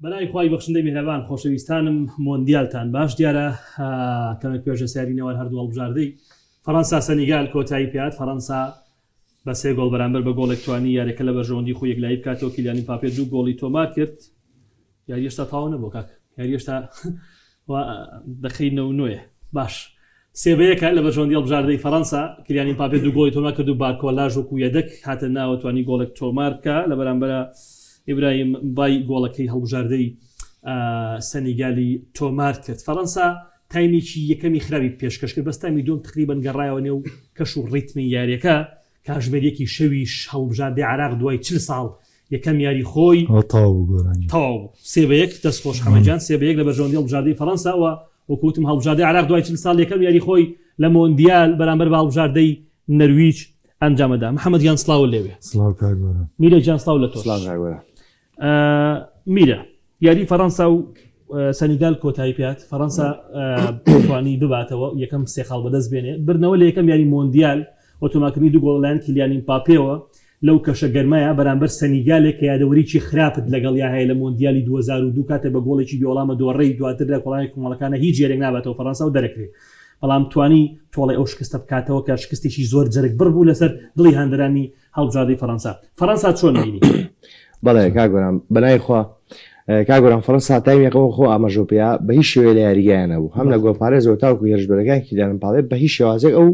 بەناوی خوای بەخشندەی میهرەبان خۆشەویستانم مۆندیالتان باش دیارە کەمێک پێشە سیارینەوە هەردوو هەڵبژاردەی فەڕەنسا سەنیگال کۆتایی پێات فەڕەنسا بە 3 گۆڵ بەرامبەر بە گۆڵێک توانی یاریەکە لە بەرژەوەندی خۆی یەکلایی بکاتەوە کیلیان ئیمباپێ 2 گۆڵی تۆمار کرد یاری هێشتا تاوا نەبوو کاک یاری هێشتا دەخینەوە نوێ باش 3-1 لە بەرژەوەندی هەڵبژاردەی فەڕەنسا کیلیان ئیمباپێ 2 گۆڵی تۆمار کرد و بارکۆلاژ وەکو یەدەک هاتە ناوە توانی گۆڵێک تۆمار بکە لە بەرامبەر ئیبراهیم بای گۆڵەکەی هەڵبژاردەی سەنیگالی تۆمار کرد. فەڕەنسا تایمێکی یەکەمی خراپی پێشکەش کرد بەس تایمی دوم تقریباً گەڕایەوە نێو کەش و ڕیتمی یاریەکە کاژمێریەکی شەویش هەڵبژاردەی عێراق دوای 40 ساڵ یەکەم یاری خۆی تەواو 3-1 دەستخۆش حەمەجان 3-1 لە بەرژەوەندی هەڵبژاردەی فەڕەنساوە وەکوتم هەڵبژاردەی عێراق دوای 40 ساڵ یەکەم یاری خۆی لە مۆندیال بەرامبەر بە هەڵبژاردەی نەرویج ئەنجامەدا. محەممەد یان سڵاو لێوێ میرە جان سڵاو لە تۆ میرە یاری فەڕەنسا و سەنیگال کۆتایی پێات فەڕەنسا توانی بباتەوە یەکەم 3 خاڵ بەدەست بێنێ برنەوە لە یەکەم یاری مۆندیال ئۆتۆماتیکلی 2 گۆڵ لایەن کیلیان ئیمباپێەوە لەو کەشە گەرمایە بەرامبەر سەنیگالێک کە یادەوەریی خراپت لەگەڵ یا هەیە لە مۆندیالی 2002 کاتێ بە گۆڵێکی بیوەڵامە دۆڕەی دواتر لە کۆڵانی کومەڵەکانە هیچ جێرێک نابێتەوە فەڕەنسا و دەرەکرێت بەڵام توانی تۆڵی ئەو شکستە بکاتەوە کە شکستێکی زۆر جەرگ بڕ بوو لەسەر دڵی هەندرانی هەڵبژاردەی فەڕەنسا چۆن بینی؟ بەڵێ کاگۆران بەنای خوا کاگۆران فەڕەنسا تایمێکەوە خۆ ئاماژۆپیا بە هیچ شێوەیە لە یاریگایانە بوو هەم لە گۆڵپارێزەوە تاوکو هێرشبەرەکان کیلیان ئیمباپێ بە هیچ شێوازێک ئەو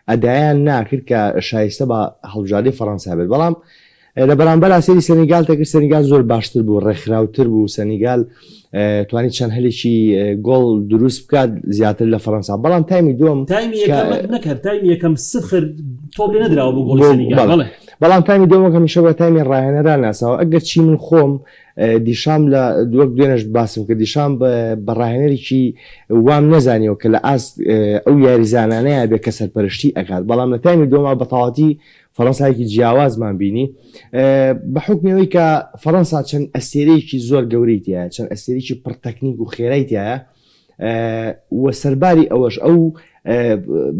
ئەدایان ناکرد کە شایستە بە هەڵبژاردەی فەڕەنسا بێت بەڵام لە بەرامبەر ئاسێری سەنیگال تەکرد سەنیگال زۆر باشتر بوو ڕێکخراوتر بوو سەنیگال توانیت چەند هەلێکی گۆڵ دروست بکات زیاتر لە فەڕەنسا بەڵام تایمی دووەم نەکرد تایمی یەکەم 0 تۆپ لێ نەدراوە بۆ گۆڵی سەنیگال بەڵام تایمی دووەمەکە میشە بە تایمی ڕاهێنەران ناساوە ئەگەر چی من خۆم دیشام لە دووەک دوێنەش باسم کرد دیشام بە ڕاهێنەرێکی وام نەزانیەوە کە لە ئاست ئەو یاریزانانەیە بێ کە سەرپەرشتی ئەکات بەڵام لە تایمی دووەمە بە تەواوەتی فەڕەنسایەکی جیاوازمان بینی بە حکمەوەی کە فەڕەنسا چەند ئەستێرەیەکی زۆر گەورەیتیە چەند ئەستێرێکی پڕتەکنیک و خێرایتیایە وە سەرباری ئەوەش ئەو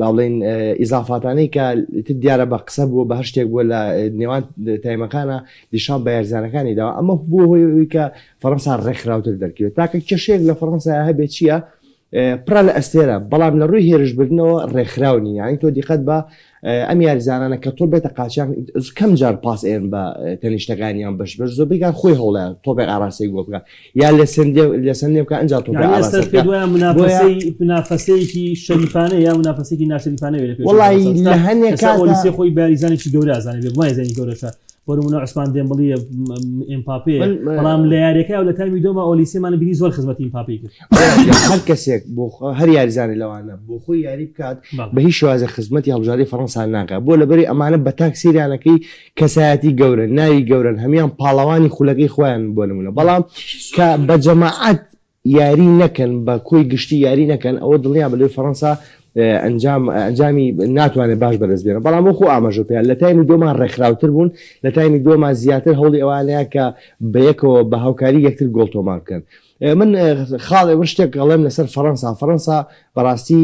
باڵێن ئیزافاتانەی کە دیارە بە قسە بووە بە هەر شتێک بووە لە نێوان تایمەکانە دیشان بە یارزانەکانی داوە ئەمە بووە هۆی کە فەڕەنسا ڕێکخراوتر دەرکەوێت تاکە کێشەیەک لە فەڕەنسا هەبێت چییە پڕە لە ئەستێرە بەڵام لە ڕووی هێرشبردنەوە ڕێکخراونی یانی تۆ دیقەت بە ئەم یاریزانانە کە تۆ بێتە قاچیان کەم جار پاس ئێن بە تەنیشتەکانیان بەش زۆر بێگان خۆی هەوڵیان تۆپێک ئاراسی گۆ بکە یا لە سندێ بکە ئەنج منافەسەیەکی شەریفانە یا منافەسێکی ناشریفانە وڵی لە هەنێک کاسی خۆی باریزانێکی گەورە ئازانێ بێ وای زانی گەورەشە بۆرمونە عوسمان دێمبڵی ئیمباپێ بەڵام لە یاریەکە و لە تایمی دۆمە ئۆلیسێمانە بینی زۆر خزمەتی ئیمباپێ کرد هەر کەسێک بۆ هەر یاریزانی لەوانە بۆ خۆی یاری بکات بە هیچ شێوازە خزمەتی هەڵبژاردەی فەڕەنسا ناکات بۆ لەبەری ئەمانە بە تاکسیریانەکەی کەسایەتی گەورە ناوی گەورن هەمیان پاڵەوانی خولەکەی خۆیان بۆ نمونە بەڵام کە بە جەماعەت یاری نەکەن بە کۆی گشتی یاری نەکەن ئەوە دڵنیان بە لەوەی فەڕەنسا ئەنجامی ناتوانێت باش بەدەست بێنە بەڵام وەکو ئاماژۆپیان لە تایمی دۆمان ڕێکخراوتر بوون لە تایمی دۆمان زیاتر هەوڵی ئەوانەیە کە بەیەکەوە بە هاوکاری یەکتر گۆڵ تۆمار بکەن من خاڵێ شتێک گەڵێم لەسەر فەڕەنسا بەڕاستی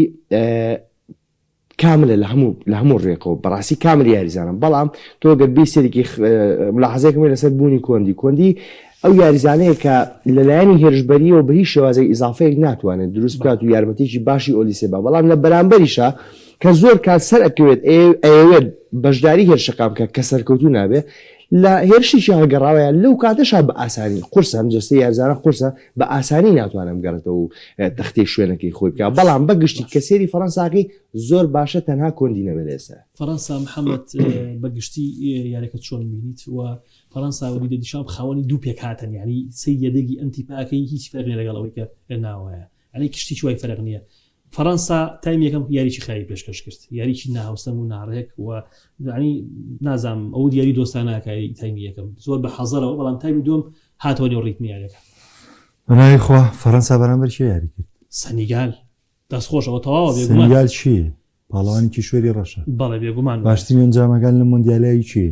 کاملە لە هەموو ڕێکەوە بەڕاستی کامل یاریزانم بەڵام تۆ گەر بیسێکی ملاحەزەیەکم لەسەر بوونی کۆندی ئەو یاریزانەیە کە لەلایەنی هێرشبەریەوە بە هیچ شێوازەی ئیزافەیەک ناتوانێت دروست بکات و یارمەتێکی باشی ئۆلیسێ بە بەڵام لە بەرامبەریشە کە زۆر کات سەر ئەکەوێت ئەوێت بەشداری هێرشەکان بکە کە سەرکەوتو نابێ لە هێرشیی هەگەڕاوەیە لەو کاتەشا بە ئاسانی قورسە ئەم جەستەی یارزانە قورسە بە ئاسانی ناتوانم گەڕێتەوە و تەختەی شوێنەکەی خۆی بکە بەڵام بەگشتی کە سێری فەڕەنساکەی زۆر باشە تەنها کۆندی نەبێت ئێستا فەڕەنسا محەممەد بەگشتی یاریەکە چۆن بینیت وە فەڕەنسا وەری دیشان خاوەنی دوو پێک هاتن ینی سەیەدەگی ئەنتیپاکەی هیچ فەرقی لەگەڵەوەی کە ناوەیە ئەنی کشتی چوای فەرق نییە فەڕەنسا تایم یەکەم یاریی خایی پێشکەش کرد یاریی ناهاوسەم و ناڕێک و ینی نازام ئەو دیاری دۆستانەکەی تایمی یەکەم زۆر بە حەزەرەوە بەڵام تایمی دوم هاتەوە نێو ڕیتمی یاریەکە بەناوی خوا فەڕەنسا بەرامبەر چی یاری کرد سەنیگال دەستخۆشەوە تەواوە سەنیگال چی پاڵەوانی کیشوەری ڕەشە بەڵێ بێگومان باشترین ئەنجامەکان لە مۆندیالایی چی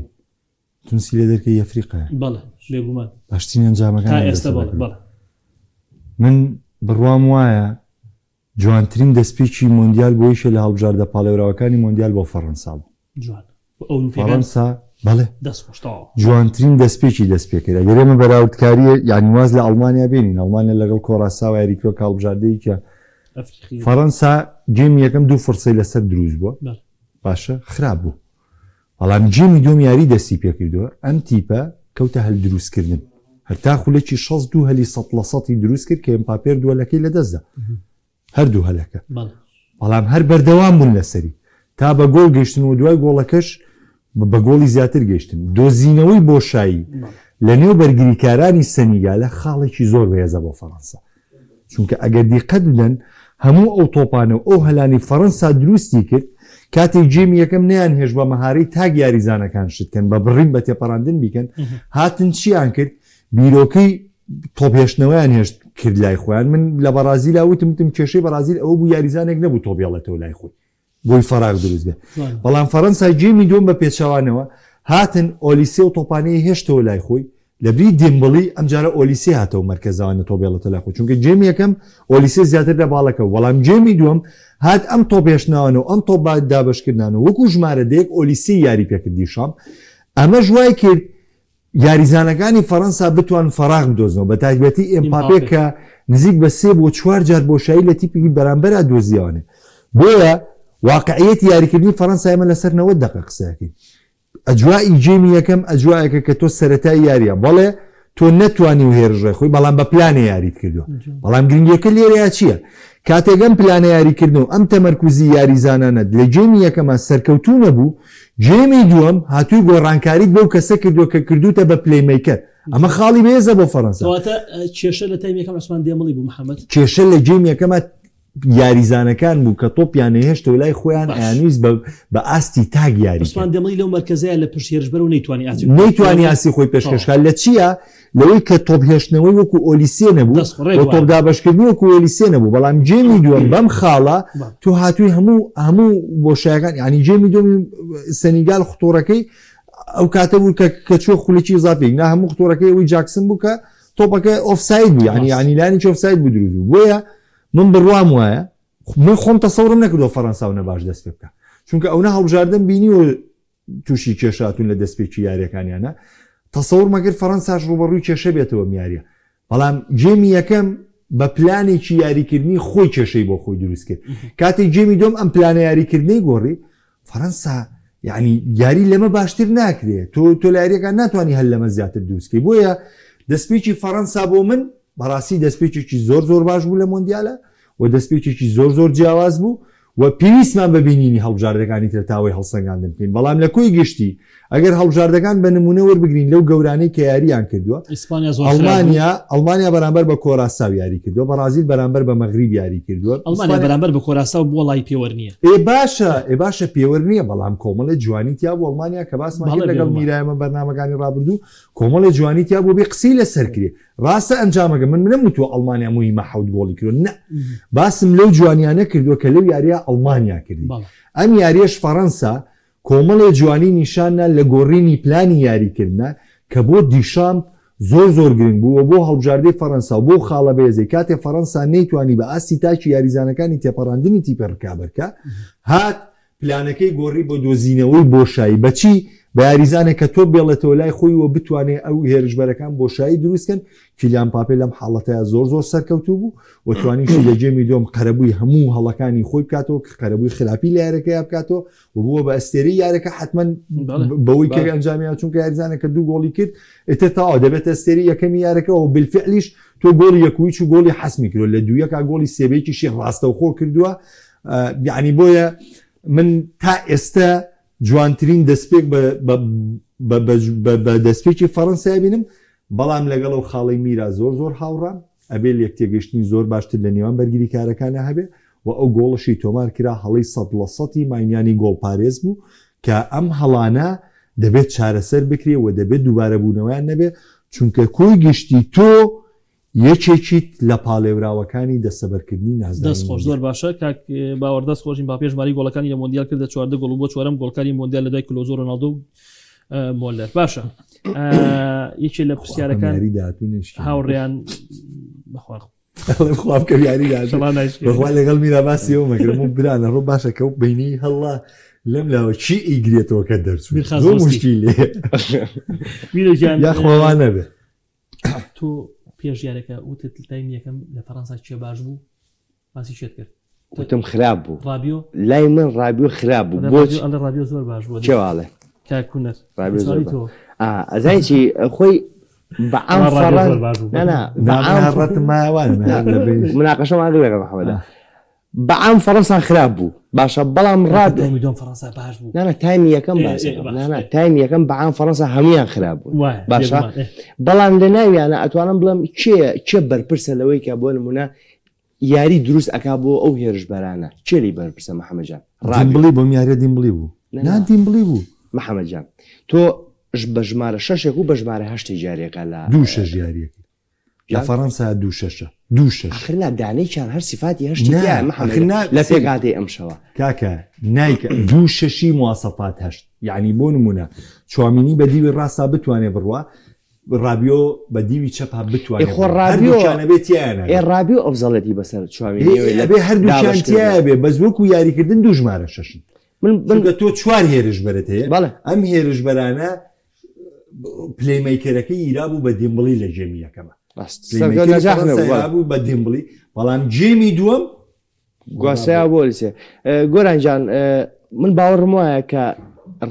تونسی لە دەرکەی ئەفریقا بەڵێ بێگومان باشترین ئەنجامەکان ئێستا بەڵێ من بڕوام وایە جوانترین دەستپێکی مۆندیال بۆیشە لە هەڵبژاردە پاڵێوراوەکانی مۆندیال بۆ فەڕەنسا بوو فەڕەنسا بەڵێ دەستخۆشتەوە جوانترین دەستپێکی دەستپێکرد ئەگەر ئێمە بەراوردکاری یعنی واز لە ئەڵمانیا بینین ئەڵمانیا لەگەڵ کۆڕاسا و یاریکرۆ کاڵبژاردەیە کە فەڕەنسا گێمی یەکەم 2 فرسەی لەسەر دروست بووە باشە خراپ بوو بەڵام جێمی دوم یاری دەستی پێکردووە ئەم تیپە کەوتە هەل دروستکردن هەتا خولێکی 62 هەلی 100% دروست کرد کە ئەمپاپێر دووەلەکەی لەدەستدا هەردوو هەلەکە بەڵام هەر بەردەوام بوون لەسەری تا بە گۆڵ گەشتن و دوای گۆڵەکەش بە گۆڵی زیاتر گەشتن دۆزینەوەی بۆشایی لە نێو بەرگریکارانی سەنیگالە خاڵێکی زۆر بەهێزە بۆ فەڕەنسا چونکە ئەگەر دیقەت بدەن هەموو ئەو تۆپانە و ئەو هەلانی فەڕەنسا دروستی کرد کاتێک جێمی یەکەم نیان هێش بە مەهارەی تاگ یاریزانەکان شتکەن بە بڕین بە تێپەڕاندن بیکەن هاتن چیان کرد بیرۆکەی تۆپێشتنەوەیان هێشت کرد لای خۆیان من لە بەرازیلا وتم کێشەی بەرازیل ئەوە بوو یاریزانێک نەبوو تۆپێڵێتەوە لای خۆی بۆی فەراغ دروست بێ بەڵام فەڕەنسای جێمی دوم بە پێچەوانەوە هاتن ئۆلیسێ و تۆپانەی هێشتەوە لای خۆی لەبری دێمبڵی ئەمجارە ئۆلیسێ هاتەوە مەرکەزانە تۆپێڵێتە لای خۆی چونکە جێمی یەکەم ئۆلیسێ زیاتر لە باڵەکە بەڵام جێمی دوم هات ئەم تۆپێشناوانە و ئەم تۆپ دابشکردانەوە وەکو ژمارە دەیەک ئۆلیسی یاری پێکردی شام ئەمە ژوای کرد یاریزانەکانی فەڕەنسا بتوان فەراغ بدۆزنەوە بە تایبەتی ئێمپاپێ کە نزیک بە 3 بۆ 4 جار بۆشایی لە تیپێکی بەرامبەرە دۆزییانێ بۆیە واقعیەتی یاریکردنی فەڕەنسا ئێمە لەسەر 90 دقیقە قسەکەین ئەجوای جێمی یەکەم ئەجوایەکە کە تۆ سەرەتای یاریە بەڵێ تۆ نەتوانی و هێرژێ خۆی بەڵام بە پلانە یاریت کردووە بەڵام گرنگیەکە لێرەیە چییە کاتێکم پلانە یاریکردنەوە ئەم تەمەرکوزی یاریزانانت لە جێمی یەکەمە سەرکەوتوو نەبوو جێمی دووەم هاتووی گۆڕانکاریت بەو کەسە کردووە کە کردوتە بە پلەیمیکەر ئەمە خاڵی بێزە بۆ فەڕەنسا کێشە لە تایمەکەم ئەسمان دێمەڵی بوو محەممەد کێشە لە جێمی یەکەمە یاریزانەکان بوو کە تۆپیان هێشتەوە لای خۆیان ئەیانویست بە ئاستی تاگ یاری عوسمان دێمەڵی لەو مەرکەزەیە لە پشت هێرشبەر و نەیتوانی ئاسی خۆی پێشکەشکار لە چییە لەوەی کە تۆپ هێشتنەوەی وەکو ئۆلیسێ نەبوو بۆ تۆپ دابشکردنی وەکو ئۆلیسێ نەبوو بەڵام جێمی دووەم بەم خاڵە تو هاتووی هەموو بۆشایەکان ینی جێمی دومی سەنیگال خوتۆڕەکەی ئەو کاتە بوو کە چۆ خولێکی زافێک نا هەموو خوتۆڕەکەی ئەوی جاکسن بوو کە تۆپەکە ئۆفساید بوو ینی لانی ئۆفساید بوو دروست بوو بۆیە من بڕوام وایە من خۆم تەسەورم نەکردەوە فەڕەنسا و نەباش دەست پێ بکە چونکە ئەوە هەڵبژاردن بینی و تووشی کێشاتون لە دەستپێکی یاریەکانیانە تەسەور مەگر فەڕەنساش ڕوبەڕووی کێشە بێتەوە میاریە بەڵام جێمی یەکەم بە پلانێکی یاریکردنی خۆی کێشەی بۆ خۆی دروست کرد کاتێک جێمی دۆم ئەم پلانە یاریکردنی گۆڕی فەڕەنسا یعنی یاری لەمە باشتر ناکرێت تۆ لە یاریەکان ناتوانانی هەل لەمە زیاتر دروستکەی بۆیە دەستپێکی فەڕەنسا بۆ من بەڕاستی دەستپێکێکی زۆر باش بوو لە مۆندیالە و دەستپێکێکی زۆر جیاواز بوو و پێویستمان ببینینی هەڵبژاردەکانی تر تاوەی هەڵسەنگاندن بکەین بەڵام لە کۆی گشتی ئەگەر هەڵبژاردەکان بە نمونە وەربگرین لەو گەورانەی کە یاریان کردووە ئەڵمانیا بەرامبەر بە کۆراسا یاری کردووە بەرازیل بەرامبەر بە مەغریب یاری کردووە ئەڵمانیا بەرامبەر بە کۆراسا و بۆڵای پێوەەر نییە باشە پێوەەر نییە بەڵام کۆمەڵی جوانیتیا بۆ ئەڵمانیا کە باسمان لەگەڵ میرایمە بەرنامەکانی ڕابردوو کۆمەڵی جوانیتیا بۆ بێ قسەی لەسەر کرێ ڕاستە ئەنجامەکە من نەموتوە ئەڵمانیا موهیمە حەوت گۆڵی کردو نه باسم لەو جوانیانە کردووە کە لەو یاریە ئەڵمانیا کردی ئەم یاریەش فەڕەنسا کۆمەڵی جوانی نیشانە لە گۆڕینی پلانی یاریکردە کە بۆ دیشام زۆر گرنگ بووە بۆ هەڵبژاردەی فەڕەنسا و بۆ خاڵە بێزەی کاتێ فەڕەنسا نەیتوانی بە ئاستی تاکی یاریزانەکانی تێپەڕاندنی تیپەرکا بەرکە هات پلانەکەی گۆڕی بۆ دۆزینەوەی بۆشایی بەچی بە یاریزانێک کە تۆ بێڵێتەوە لای خۆی و بتوانێت ئەو هێرشبەرەکان بۆشایی دروستکەن کیلیان پاپێ لەم حاڵەتەیە زۆر سەرکەوتوو بوو و توانیشی لە جێمی دۆم قەرەبووی هەموو هەڵەکانی خۆی بکاتەوە کە قەرەبووی خراپی لە یارەکەی بکاتەوە و بووە بە ئەستێری یارەکە حتمما بەوەی کە ئەنجامیان چونکە یاریزانێکە 2 گۆڵی کرد ئێتر تاوا دەبێت ئەستێری یەکەمی یارەکە و بالفعلیش تۆ گۆڵی یەکویچ و گۆڵی حەسمی کردو لە دوویەکە گۆڵی سێبەیەکیشی ڕاستەوخۆ کردووە یعنی بۆیە من تا ئێستا جوانترین دەستپێک بە دەستپێکی فەڕەنسا بینم بەڵام لەگەڵ ئەو خاڵی میرا زۆر هاوڕام ئەبێ یەکتێگەشتنی زۆر باشتر لە نێوان بەرگری کارەکانە هەبێ و ئەو گۆڵشی تۆمار کرا هەڵی 100% ماینیانی گۆڵ پارێز بوو کە ئەم هەڵانە دەبێت چارەسەر بکرێ و دەبێت دووبارە بوونەوەیان نەبێ چونکە کۆی گشتی تۆ یەکێکیت لە پاڵێوراوەکانی دەسەبەرکردنی نازانین دەستخۆش زۆر باشە کاک باوەڕدەست خۆشین با پێشماری گۆڵەکانی لە مۆندیال کردە 4 گۆڵ بۆ 4ەم گۆڵکاری مۆندیال لە دوای کلۆزۆ ڕۆناڵدۆ و مۆلەر باشە یەکێ لە پرسیارەکان هاوڕێیان بەخوا لەگەڵ میرا باسی ئەو مەگرم و برانە ڕۆ باشە کە و بینی هەڵا لەم لاوە چی ئیگرێتەوە کە دەرچوو بیرخاز زۆر ڕاستی. مشکیلێ میرۆژیان یاخواوان نەبێ تۆ پێش یارەکە وتت تایم یەکەم لە فەڕەنسا چێ باش بوو باسی شێت کرد وتم خراپ بوو ڕابیۆ لای من ڕابیۆ خراپ بوو بۆچ ئەلە ڕابیۆ زۆر باش بوو چێواڵێ کاکوونەت ڕابیۆ زۆر ئەزای چی خۆی بەعام ناڕەت ماوان مناقەشەمان دوێگە محەمەدا بەعام فەڕەنسا خراپ بوو باشە بەڵام ڕابیۆ دۆم فەڕەنسا باش بوو نانە تایمی یەکەم باس تایمی یەکەم بەعام فەڕەنسا هەمویان خراپ بوو باشە بەڵام لە ناویانە ئەتوانم بڵم چێ بەرپرسە لەوەی کە بۆ نمونە یاری دروست ئەکا بۆ ئەو هێرشبەرانە چێلی بەرپرسە محەمەدجان ڕابلی بۆم یاریە دیمبلی بوو نادیمبلی بوو محەمەدجان تۆ بە ژمارە 6 و بە ژمارە 8 جارێکە لە 2 ژیاریەکی لە فەڕەنسا 2 ئەخرنا دانەیان هەر سیفاتی هەشتی لە پێکاتی ئەمشەوە کاکە نایکە 2 مواسەفات هەشت یعنی بۆ نمونە چوامینی بە دیوی ڕاستا بتوانێ بڕوە ڕابیۆ بە دیوی چەپا بتوانێت خۆ ڕابیۆ ئەفزەڵەتی بەسەر چوامینی لەبێ هەردووشیان بێ بە زوەکو یاریکردن 2 ژمارە 6 منگە تۆ 4 هێرش بەرت هەیە ئەم هێرش بەرانە پلەیمیکەرەکەی ئیرا بوو بە دیمبڵی لە جێمی یەکەمە بوو بە دیمبڵی بەڵام جێمی دووەم گواسەیە بۆلیسێ گۆرانجان من باوەڕم وایە کە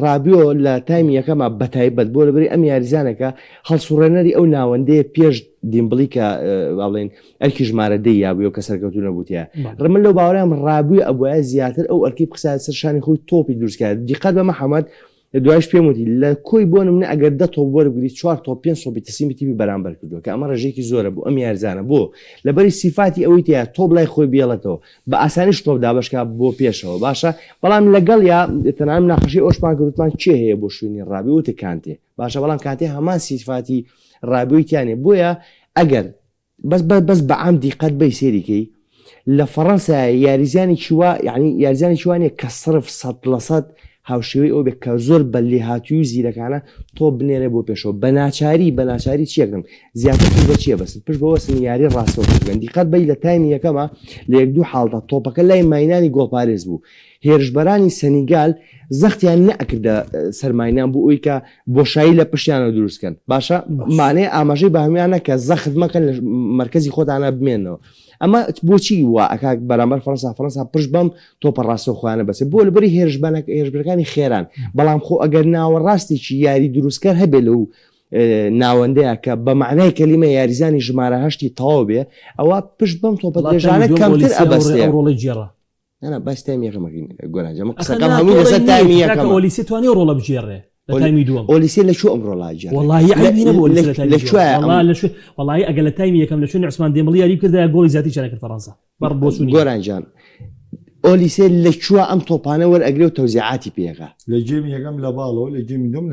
ڕابیۆ لە تایمی یەکەمە بەتایبەت بۆ لەبەری ئەم یاریزانەکە هەڵسوڕێنەری ئەو ناوەندەیە پێش دیمبڵی کە باڵێن ئەرکی ژمارە دەی یابیەوە کە سەرکەوتو نەبووتە ڕمن لەو باوەڕیان ڕابووی ئەبووە زیاتر ئەو ئەرکی قسە سەرشانی خۆی تۆپی دروستکات دیقەت بە محەممەد دوایش پێم وتی لە کۆی بۆ نمونە ئەگەر 10 تۆپ وەرگری 4 تۆپ 5 سۆپی تسیمی تیپی بەرامبەر کردووە کە ئەمە ڕێژێکی زۆرە بوو ئەم یارزانە بۆ لەبەری سیفاتی ئەوەی تیا تۆپ لای خۆی بێڵێتەوە بە ئاسانیش تۆپ دابشکا بۆ پێشەوە باشە بەڵام لەگەڵ یا تەنانم ناخەشی ئەوشمان کردوتمان چێ هەیە بۆ شوێنی ڕابی وتە کانتێ باشە بەڵام کاتێ هەمان سیفاتی ڕابیۆیتیانێ بۆیە ئەگەر بەس بەعام دیقەت بەی سێریکەی لە فەڕەنسا یاریزانی چوە یعنی یاریزانی چوانێ کە صرف 100% هاوشێوەی ئەو بێت کە زۆر بەلێ هاتووی زیرەکانە تۆ بنێرە بۆ پێشەوە بە ناچاری چیەکەم زیاتر بە چیە بەسن پشت بەوەسن یاری ڕاستەوە دیقەت بەی لە تایمی یەکەمە لە 1-2 حاڵدا تۆپەکە لای ماینانی گۆڵپارێز بوو هێرشبەرانی سەنیگال زەختیان نەکردە سەرماینان بوو ئەوی کە بۆشایی لە پشتیانە دروستکەن باشە مانێ ئاماژەی بەهەمیانە کە زەخت مەکەن لە مرکزی خۆتانە بمێنەوە ئەمە بۆچی وا ئەکا بەرامبەر فەڕەنسا پشت بەم تۆپە ڕاستەوخواانە بەسێ بۆ لەبەری هێرشبەرەکانی خێران بەڵام خۆ ئەگەر ناوەڕاستێکی یاری دروستکار هەبێ لەو ناوەندەیە کە بە معنای کەلیمە یاریزانی ژمارە هەشتی تەواو بێ ئەوە پشت بەم تۆپە درێژانە کەمتر ئەبەستێ ڕۆڵی جێڕە باس تایم یەکەمەکەین گۆرانجەمە قسەکەم هەموو لەسەر تایمی یەکەم ئۆلیسی توانێ ڕۆڵە بژێڕێ تایمی دووەم ئۆلیسی لە چۆ ئەمڕۆ لاجە وڵی ئەگە لە تایمی یەکەم لە چۆن عوسمان دێمەڵی یاری کردە گۆڵی زیاتی چارەکرد فەڕەنسا بەڕ بۆ چوونی گۆرانجان ئۆلیسێ لە چوە ئەم تۆپانە وەرئەگرێ و تەوزیعاتی پێغا لە جێمی یەکەم لە باڵەوە لە جێمی دوم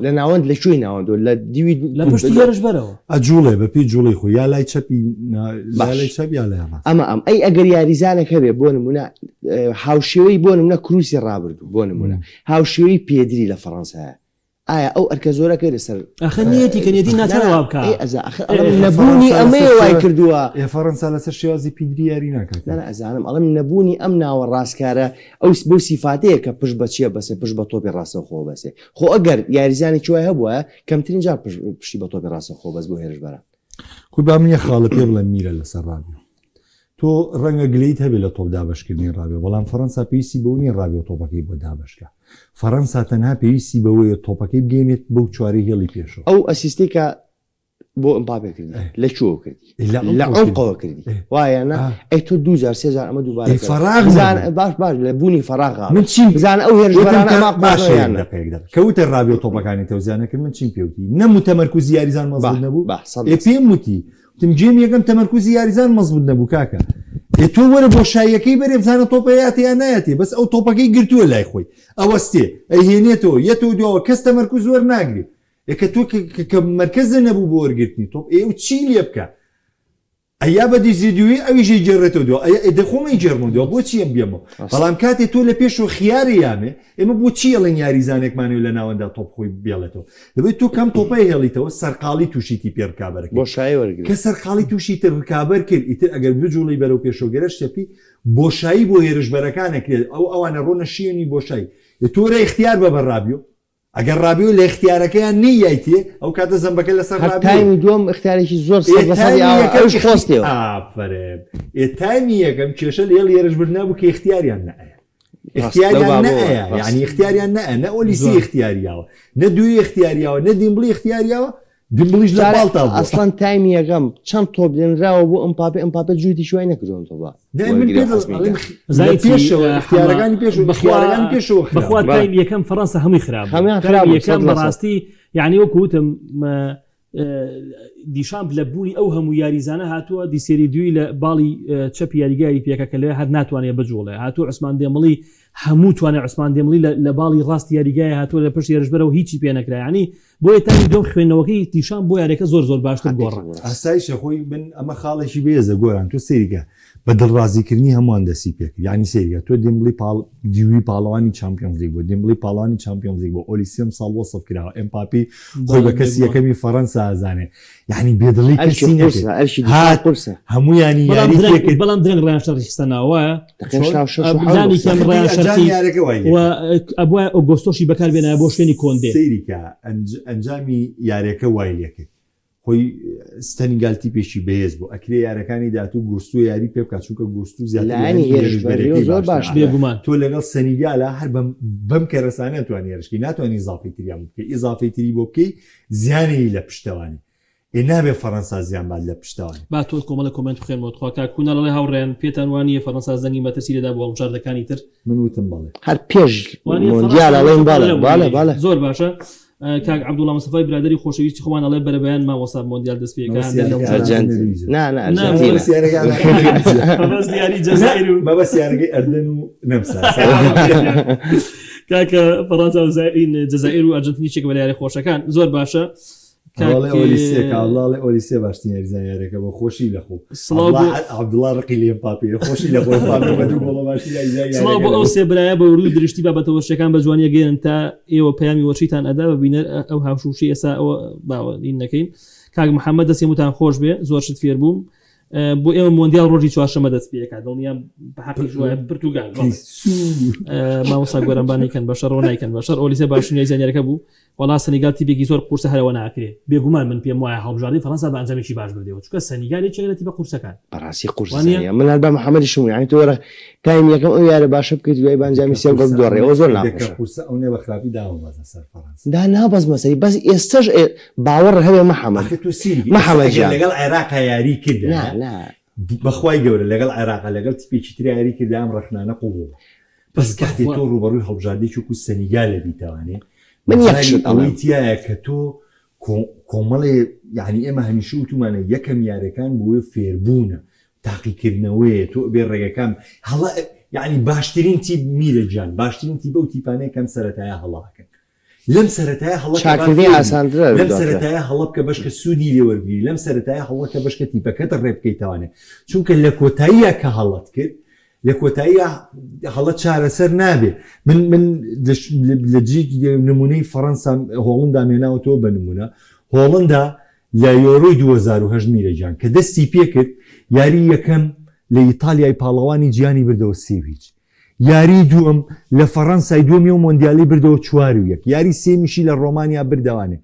لە ناوەند لە شوی ناوەندۆ لە دیوی لە پشتی یارش بەرەوە ئەجوڵێ بەپی جوڵی خۆ یا لای چەپی لای چەپ یا لای ئەمە ئەی ئەگەر یاریزانێک هەبێ بۆ نمونە هاوشێوەی بۆ نمونە کروسی ڕابردوو بۆ نمونە هاوشێوەی پێدری لە فەڕەنسایە ئایا ئەو ئەرکە زۆرەکە لەسەر ئەخەنیەتی کەنیەتی ناتەوە بکە نەبوونی ئەمەی وای کردووە فەڕەنسا لەسەر شێوازی پیدری یاری ناکات ئەزانم ئەڵم نەبوونی ئەم ناوە ڕاستکارە ئەو بۆ سیفاتەیە کە پشت بەچیە بەسێ پشت بە تۆپی ڕاستە خۆ بەسێ خۆ ئەگەر یاریزانی چوای هەبووە کەمترین جار پشتی بە تۆپی ڕاستە خۆ بەس بۆ هێرشبەرە خۆ با منیە خاڵە پێ بڵێ میرە لەسەر ڕابیۆ تۆ ڕەنگە گلەیت هەبێت لە تۆپ دابشکردنی ڕابێ بەڵام فەڕەنسا پێویستی بەونی ڕابێ تۆپەکەی بۆ دابشکە فەڕەنسا تەنها پێویستی بەوەیە تۆپەکەی بگەێنێت بەو چوارەی هێڵی پێشەوە ئەو ئەسیستی کە بۆ ئەمپاپێ کردی لە چوە کردی لە عمقەوە کردی وایەنە ئەی تۆ 2000 3000 ئەمە دووبارە فەراغ باش لە بوونی فەراغ من چی بزانە ئەو هێرشبەرانە باشیانە کەوتە ڕابێ تۆپەکانی تەوزیانە کرد من چیم پێوتی نەمو تەمەرکوزی یاریزان مەزبوط نەبوو پێم وتی تم جێم یەکەم تەمەرکوزی یاریزان مەزبوط نەبوو کاکە تۆ وەرە بۆ شایەکەی بەرێ بزانە تۆپەیاتی یان نایەتی بەس ئەو تۆپەکەی گرتووە لای خۆی ئەوەستێ ئەیهێنێتەوە یەتەوە دووەوە کەس تەمەرکوز وەر ناگری کە تۆ کە مرکزە نەبوو بۆ وەرگرتنی تۆپ ئێوە چی لێ بکە ئەیا بەدی زیدوی ئەویژی جێڕێتەوە دو ئەە دەخۆمەی جێڕمەوە بۆچی ئەم بێمەوە بەڵام کاتێ تۆ لە پێش و خیاری یامێ ئێمە بۆچی ئەڵێن یاریزانێکمانەوە لە ناوەندا تۆپ خۆی بێڵێتەوە دەبێت تۆ کەم تۆپای هێڵیتەوە سەرقاڵی تووشیتی پێڕکابەرەکە بۆشایی وەرگرت کە سەرقاڵی تووشی تر ڕکابەر کرد ئیتر ئەگەر بجوڵی بەرەو پێشۆگەرە شتەپی بۆشایی بۆ هێرشبەرەکانەکرێت ئەوانە ڕۆنە شیێنی بۆشایی تۆرە اختیار بە بەڕابیۆ ئەگەر ڕابیۆ لە اختیارەکەیان نیایتێ ئەو کاتە زەمبەکە لەسەر تایمی دووەم اختیارێکی زۆر خۆستەوە ئافرێ ئێتایمی یەکەم کێشە لێڵ هێرشبردنا بوو کە اختیاریان نایە اختیاریان نایە یعنی اختیاریان نایە نە ئۆلیسی اختیاریاوە نە دوی اختیاریاوە نە دیمبلی اختیاریاوە دیمبلیش لە باڵتا ئەسڵان تایمی یەکەم چەند تۆپ دێنراوە بۆ ئەمپاپێ جوتی شوای نەکردوون تۆ اختیارەکانی پێش بەخوارەکانی پێشەوە بەخوا تایم یەکەم فەڕەنسا هەمووی خراپ یەکەم بەڕاستی یعنی وەکوتم دیشامب لە بوونی ئەو هەموو یاریزانە هاتووە دیسێری دوی لە باڵی چەپی یاریگاری پێکەکە لێ هەر ناتوانێت بجوڵێ هاتوو عوسمان دێمەڵی هەموو توانێت عوسمان دێمەڵی لە باڵی ڕاستی یاریگای هاتووە لە پشت یاریژبەرەوە هیچی پێ نەکرا ینی بۆیە تانی دۆم خوێندنەوەکەی دیشان بۆ یاریەکە زۆر باشتر گۆڕ ئاسایشە خۆی من ئەمە خاڵێکی بێزە گۆران تۆ سێریگە بە دڵڕازیکردنی هەمووان دەسی پێک یعنی سێریگە تۆ دیمبلی دیوی پاڵەوانی چمپیۆنز لیگ بۆ دیمبلی پاڵانی چمپیۆنز لیگ بۆ ئۆلیسیەم ساڵ وەسف کراوە ئەمپاپی خۆی بە کەسی یەکەمی فەڕەنسا ئازانێ یعنی بێدڵی هەموو ینی بەڵام درنگ ڕیانشەڕیستانەوە ئەبووە ئۆگۆستۆشی بەکار بێنە بۆ شوێنی کۆندێ سەیریکە ئەنجامی یاریەکە وای لێکرد خۆی ستەنیگالتی پێشی بەهێز بوو ئەکرێ یارەکانی دااتوو گوستو یاری پێ بکات چونکە گوستو زیاتر باش بێگومان تۆ لەگەڵ سەنیگالە هەر بەم کەرەسانە توانی هێرشکی ناتوانانی ئیزافی تریان بکەی ئیزافی تری بۆ بکەی زیانی لە پشتەوانی نابێ فەڕەنسا زیان باد لە پشتەوانی با تۆ کۆمەڵە کۆمنت خوێنەوە کوونەڵێ هاوڕێن پێتان وانە فەڕەنسا زەنگی مەترسی لەدا بۆ هەڵبژاردەکانی تر من وتم بەڵێ هەر پێش مۆندیال باڵێ زۆر باشە کاک عەبدوڵڵا مستەفای برادری خۆشەویستی خۆمان ئەڵێ بەرەبەیان ماوەسا مۆندیال دەست پێکان بەبەس یارگەی ئەردن و نەمسا کاکە فەڕەنسا و جەزائیر و ئەرجنتینی بە یاری خۆشەکان زۆر باشە ئۆلیسێ باشترین یاریزان یارەکە بە خۆشی لەخۆ عەبدوڵڵا ڕقی لێ پاپی خۆشی لە خۆی سڵاو بۆ ئەو سێ برایە بە وروی درشتی بابەتەوە شتەکان بە جوانیە گەێنن تا ئێوە پەیامی وەچیتان ئەدا ببینە ئەو هاوشوشی ئێستا ئەوە باوەین نەکەین کاک محەممەد دەستی وتان خۆش بێ زۆر شت فێر بووم بۆ ئێمە مۆندیال ڕۆژی چوارشەمە دەست پێکات دڵنیام بە حەقی ژوایە پرتوگال مامۆستا گۆرانبانیکەن بەشەر ڕۆ نایکەن بەشەر ئۆلیسێ باشنیای زانیارەکە بوو وڵا سەنیگال تیپێکی زۆر قورسە هەرەوە ناکرێ بێگومان من پێم وایە هەڵبژاردنی فەڕەنسا بە ئەنجامێکی باش بردەوە چونکە سەنیگالی چێتی بە قورسەکان بەڕاستی قورسانە من هەر بە محەممەدی شوم یعنی تۆ وەرە تایم یەکەم ئەو یارە باشە بکەیت دوای بەنجامی سێ گۆڵ دۆڕێ ئەو زۆر ناخۆشە قورسە ئەو نێ بە خراپی داوەمەزە سەر فەڕەنسا دا نابەز مەسەی بەس ئێستاش باوەڕ هەبێ محەممەد لەگەڵ عێراق یاری کرد بەخوای گەورە لەگەڵ عێراقا لەگەڵ تیپێکی تری یاری کرد ئەم ڕەخنانە قوبوو بەس کاتێ تۆ ڕوبەڕووی هەڵبژاردەی چووکو سەنیگالە بیتوانێ من ئەوەیە کە تۆ کۆمەڵێ یعنی ئێمە هەمیشە وتومانە یەکەم یارەکان بۆیە فێربوونە تاقیکردنەوەیە تۆ بێ ڕێگەکان هەڵا یعنی باشترین تیپ میرە گیان باشترین تیپە و تیپانەیە کەم سەرەتایە هەڵاکەن لەم سەرەتایە لەم سەرەتایە هەڵە بکە بەشکە سوودی لێوەرگیری لەم سەرەتایە هەڵەکە بەشکە تیپەکەتە ڕێ بکەیتوانێت چونکە لە کۆتاییە کە هەڵەت کرد لە کۆتاییە هەڵە چارەسەر نابێت من لە جی نمونەی فەڕەنسا هۆڵندا مێناوەتەوە بە نمونە هۆڵندا لە یۆرۆی 2010 میرەجان کە دەستی پێکرد یاری یەکەم لە ئیتالیای پاڵەوانی گیانی بردەوە سێویچ یاری دووەم لە فەڕەنسای دووەمی و مۆندیالی بردەوە 4-1 یاری سێمیشی لە ڕۆمانیا بردەوانێ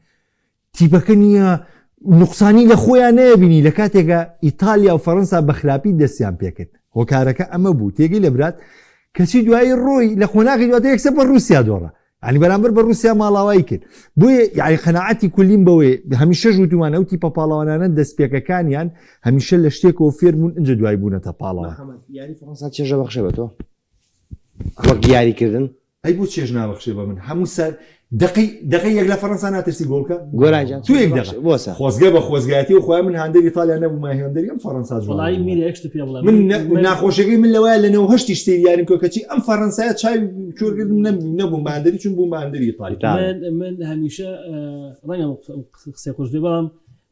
تیپەکە نییە نوقسانی لە خۆیان نەبینی لە کاتێکە ئیتالیا و فەڕەنسا بەخراپی دەستیان پێکرد هۆکارەکە ئەمە بوو تێگەی لە برات کەچی دوایی ڕۆی لە خۆناغی دواتە یەکسە بە رووسیا دۆڕە عنی بەرامبەر بە رووسیا ماڵاوایی کرد بۆیە یعنی قەناعەتی کولیم بەوەی هەمیشە ژوتومانە و تیپە پاڵەوانانە دەستپێکەکانیان هەمیشە لە شتێکەوە فێربوون ئەنجە دوای بوونەتە پاڵەوە یاری فەڕەنسا چێژە بەخشێ بە تۆ وەک یاریکردن ئەی بۆ چێژ نابەخشێ بە من هەموو سەر دقی یەک لە فەڕەنسا ناترسی گۆڵکە گۆرانجان تو یەک دقیقە خۆزگە بە خۆزگایەتی و خۆیان من هەندێک ئیتالیا نەبوو ما هێندەری ئەم فەڕەنسا وڵای میرە یەکشت پێ بڵێ من ناخۆشەکەی من لەوایە لە 9 سێری یاریم کۆکەچی ئەم فەڕەنسایە چای چۆرگردم نەبووم باندەری چون بووم باندەری ئیتالی من هەمیشە ڕەنگە قسەی خۆش بێ بەڵام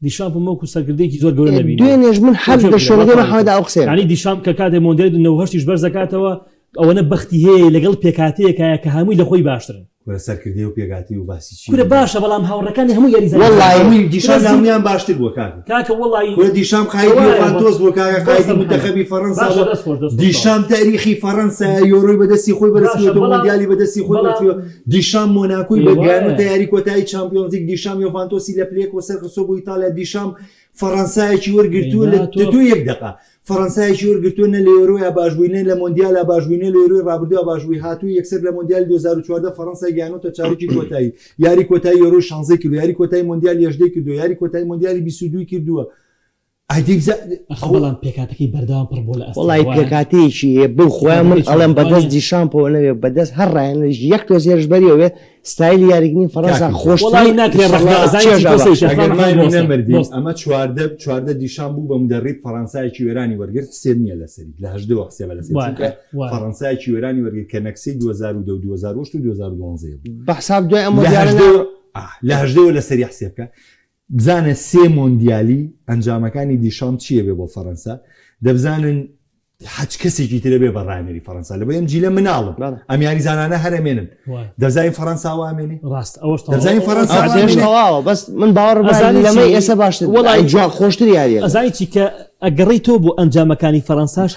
دیشام بمەوەکو سەرکردێکی زۆر گەورە نەبینی دوێنێژ من هەر بە شۆڵەکەی محەممەد ئەو قسێن ینی دیشام کە کاتێ مۆندیالی 90 بەرز دەکاتەوە ئەوەنە بەختی هەیە لەگەڵ پێکاتەیەکایە کە هەمووی لە خۆی باشترن سەرکردی و پێگاتی و باسی چی کورە باشە بەڵام هاوڕەکانی هەموو یاریزان وڵی دیشان هەمویان باشتر بووە کاکە وڵی کورە دیشام قایدی و فانتۆز بۆ کاکە قایدی منتەخەبی فەڕەنسا دیشام تاریخی فەڕەنسا یۆڕۆی بەدەستی خۆی بەرزکردو مۆندیالی بەدەستی خۆی بەرزکردووە دیشام مۆناکۆی بەگیان تیاری کۆتایی چامپیۆنز لیگ دیشام یۆڤانتۆسی لە پلێک و سەرخسۆ بۆ ئیتالیا دیشام فەڕەنسایەکی وەرگرتووە لە تو یەک دقا فەڕەنسایەکی وەرگرتووە نە لە یۆرۆیا باشبووینە لە مۆندیالە باشبووینە لە یۆرۆی ڕابردووە باشبووی هاتووی یەکسەر لە مۆندیال 2014 فەڕەنسا گیانۆتە چارەکی کۆتایی یاری کۆتایی یۆرۆ 16 کردو یاری کۆتایی مۆندیال 18 کردو یاری کۆتایی مۆندیالی 22 کردووە بەڵام پێکاتەکەی بەردەوام پڕ بۆ لە وڵی پێکاتەیەکی هەیە بڵ خۆیان من ئەڵێم بەدەست دیشامپەوە نەوێ بەدەست هەر ڕایەنەش یەک تۆ زێرش بەریەوێ ستایل یاریگرنی فەڕەنسا خۆشتری نەمردی ئەمە چواردە دیشان بوو بە مدەڕیت فەڕەنسایەکی وێرانی وەرگرت سێ نییە لەسەری لە هەژدەوە قسێبە لەسەر فەڕەنسایەکی وێرانی وەرگرت کە نەکسەی 2010 2012 و 2012 بەحساب دوای ئەمە لە هەژدەوە لەسەری حسێبکە بزانە سێ مۆندیالی ئەنجامەکانی دیشام چییە بێ بۆ فەڕەنسا دەبزانن هەچ کەسێکی ترە بێ بە ڕایەنەری فەڕەنسا لە بەم جیلە مناڵم ئەم یاریزانانە هەرەمێنن دەزای فەڕەنسا وامێنی ڕاست ئەوەش دەزای فەڕەنسا بەس من باوەڕ لەمە ئێستا باشتر وڵی جوان خۆشتر یاریە ئەزانی چی کە ئەگەڕی تۆ بۆ ئەنجامەکانی فەڕەنساش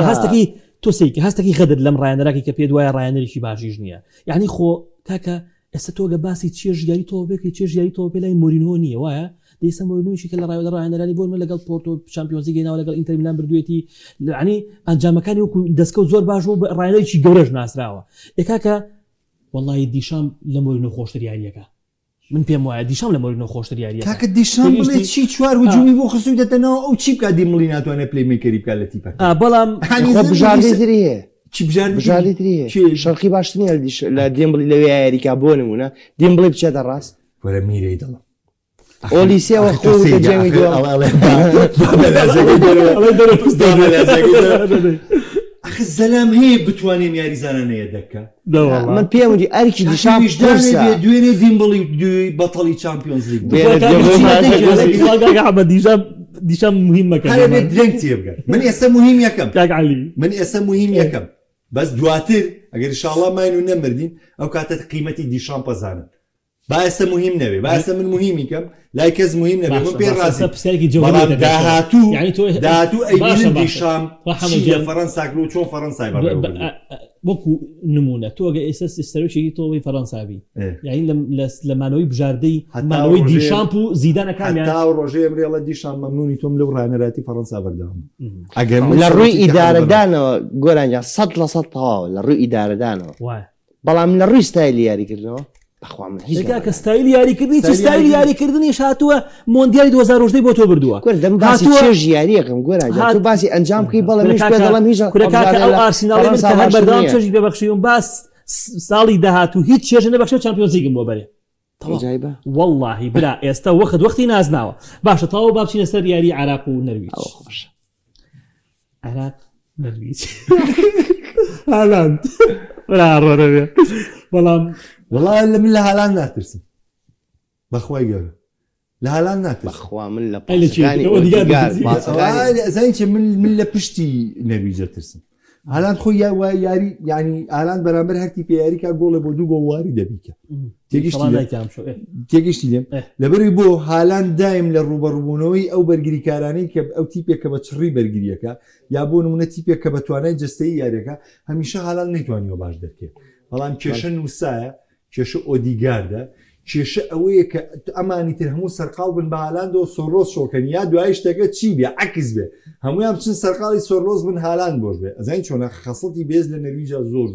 هەستەکەی تۆسێکی هەستێکی خەدت لەم ڕایەنەراکی کە پێ دوایە ڕایەنەرێکی باشیش نییە یعنی خۆ کاکە ئێستا تۆگە باسی چێژیاری تۆ بێکی چێژیاری تۆ پێ لای مۆرینۆ نییە وایە دەیسە مۆرینۆیشی کە لە ڕایەنە ڕایەنەرانی بۆ من لەگەڵ پۆرتۆ چامپیۆنز لیگی ناوە لەگەڵ ئینتەر میلان بردوێتی عنی ئەنجامەکانی وەکو دەستکەوت زۆر باش بوو ڕایەنەرێکی گەورەش ناسراوە کاکە وەڵی دیشام لە مۆرینۆ خۆشتر یاریەکە من پێم وایە دیشام لە مۆرینۆ خۆشتر یاریە کاکە دیشام بڵێ چی چوار هجومی بۆ خسووی دەتەنەوە ئەو چی بکات دیمڵی ناتوانێت پلەیمیکەری بکات لە تیپەکە بەڵام بژاردەیتری هەیە چی بژاردەیتری شەرقی باشتر نیە لە دێمبڵی لەوێ یاریکا بۆ نمونە دێمبڵی بچێتە ڕاست وەرە میرەی دڵم ئۆلیسیەوە خۆجێمی ئەخ زەلام هەیە بتوانێم یاریزانانەیە دەکە من پێم وتی ئەرکی دیشان دوێنێ دیمبڵی دوی بەتەڵی چامپیۆنز لیگ دیشان مهم مەکە درنگ تێبگەر من ئێستا مهم یەکەم من ئێستا مهم یەکەم بەس دواتر ئەگەر ئینشاڵڵا ماین و نەمردین ئەو کاتە قیمەتی دیشان پەزانن با ئێستا مهم نەبێ با ئێستا من مهمی کەم لای کەس مهم نەبێ من پێ ڕازی داهاتوو ئەیبینن دیشام چی لە فەڕەنسا کرد و چۆن فەڕەنسای بەڕێوە وەکو نمونە تۆگە ئێستا سەرۆکێکی تۆی فەڕەنساوی یعنی لە مانەوەی بژاردەی مانەوەی دیشامپ و زیدانەکان تا ڕۆژێ ئەمرێڵە دیشان مەمنونی تۆم لەو ڕایەنەراتی فەڕەنسا بەردەوام ئەگەر لە ڕووی ئیدارەدانەوە گۆرانجان 100% تەواو لە ڕووی ئیدارەدانەوە بەڵام لە ڕووی ستایلی یاریکردنەوە کە ستایل یاریکردنی چ ستایل یاریکردنیش هاتووە مۆندیالی 2010 بۆ تۆ بردووە چێژ یاریەکەم گۆرانجان تو باسی ئەنجام بکەی بەڵام پێدەڵام هیچ ئارسیناڵی من کە هەر بەردەوام چێژی پێبەخشیوم باس ساڵی داهاتوو هیچ چێژە نەبەخشێ چامپیۆنز لیگم بۆ بەرێ واللهی برا ئێستا وەختی نازناوە باشە تەواو با بچینە سەر یاری عراق و نەرویج عراق نەرویج هالاند ڕۆڕەوێ بەڵام وڵای لە من لە هالاند ناترسم بەخوای گەورە لە هالاند ناترسم بەخوا من لە زانیچە من لە پشتی نەرویجە ترسم هالاند خۆی یاری ینی ئالان بەرامبەر هەرتی پێیاری کا گۆڵە بۆ دوو گۆڵواری دەبیکە تێگەشتی لێم لەبەری بۆ هالاند دایم لە ڕوبەڕووبوونەوەی ئەو بەرگریکارانەی کە ئەو تیپێک کە بە چڕی بەرگریەکە یا بۆ نمونە تیپێک کە بە توانای جستەی یاریەکە هەمیشە هالاند نەیتوانیەوە باش دەکێت بەڵام کێشە نووسایە کێشە ئۆدیگاردە کێشە ئەوەیە کە ئەمانی تر هەموو سەرقاڵ بن بە هالاندەوە سۆڕۆز شۆکەن یا دوای شتەکە چی بێ عکس بێ هەمویان بچن سەرقاڵی سۆڕۆز بن هالاند بۆش بێ ئەزانین چۆنە خەسڵتی بێز لە نەرویجا زۆر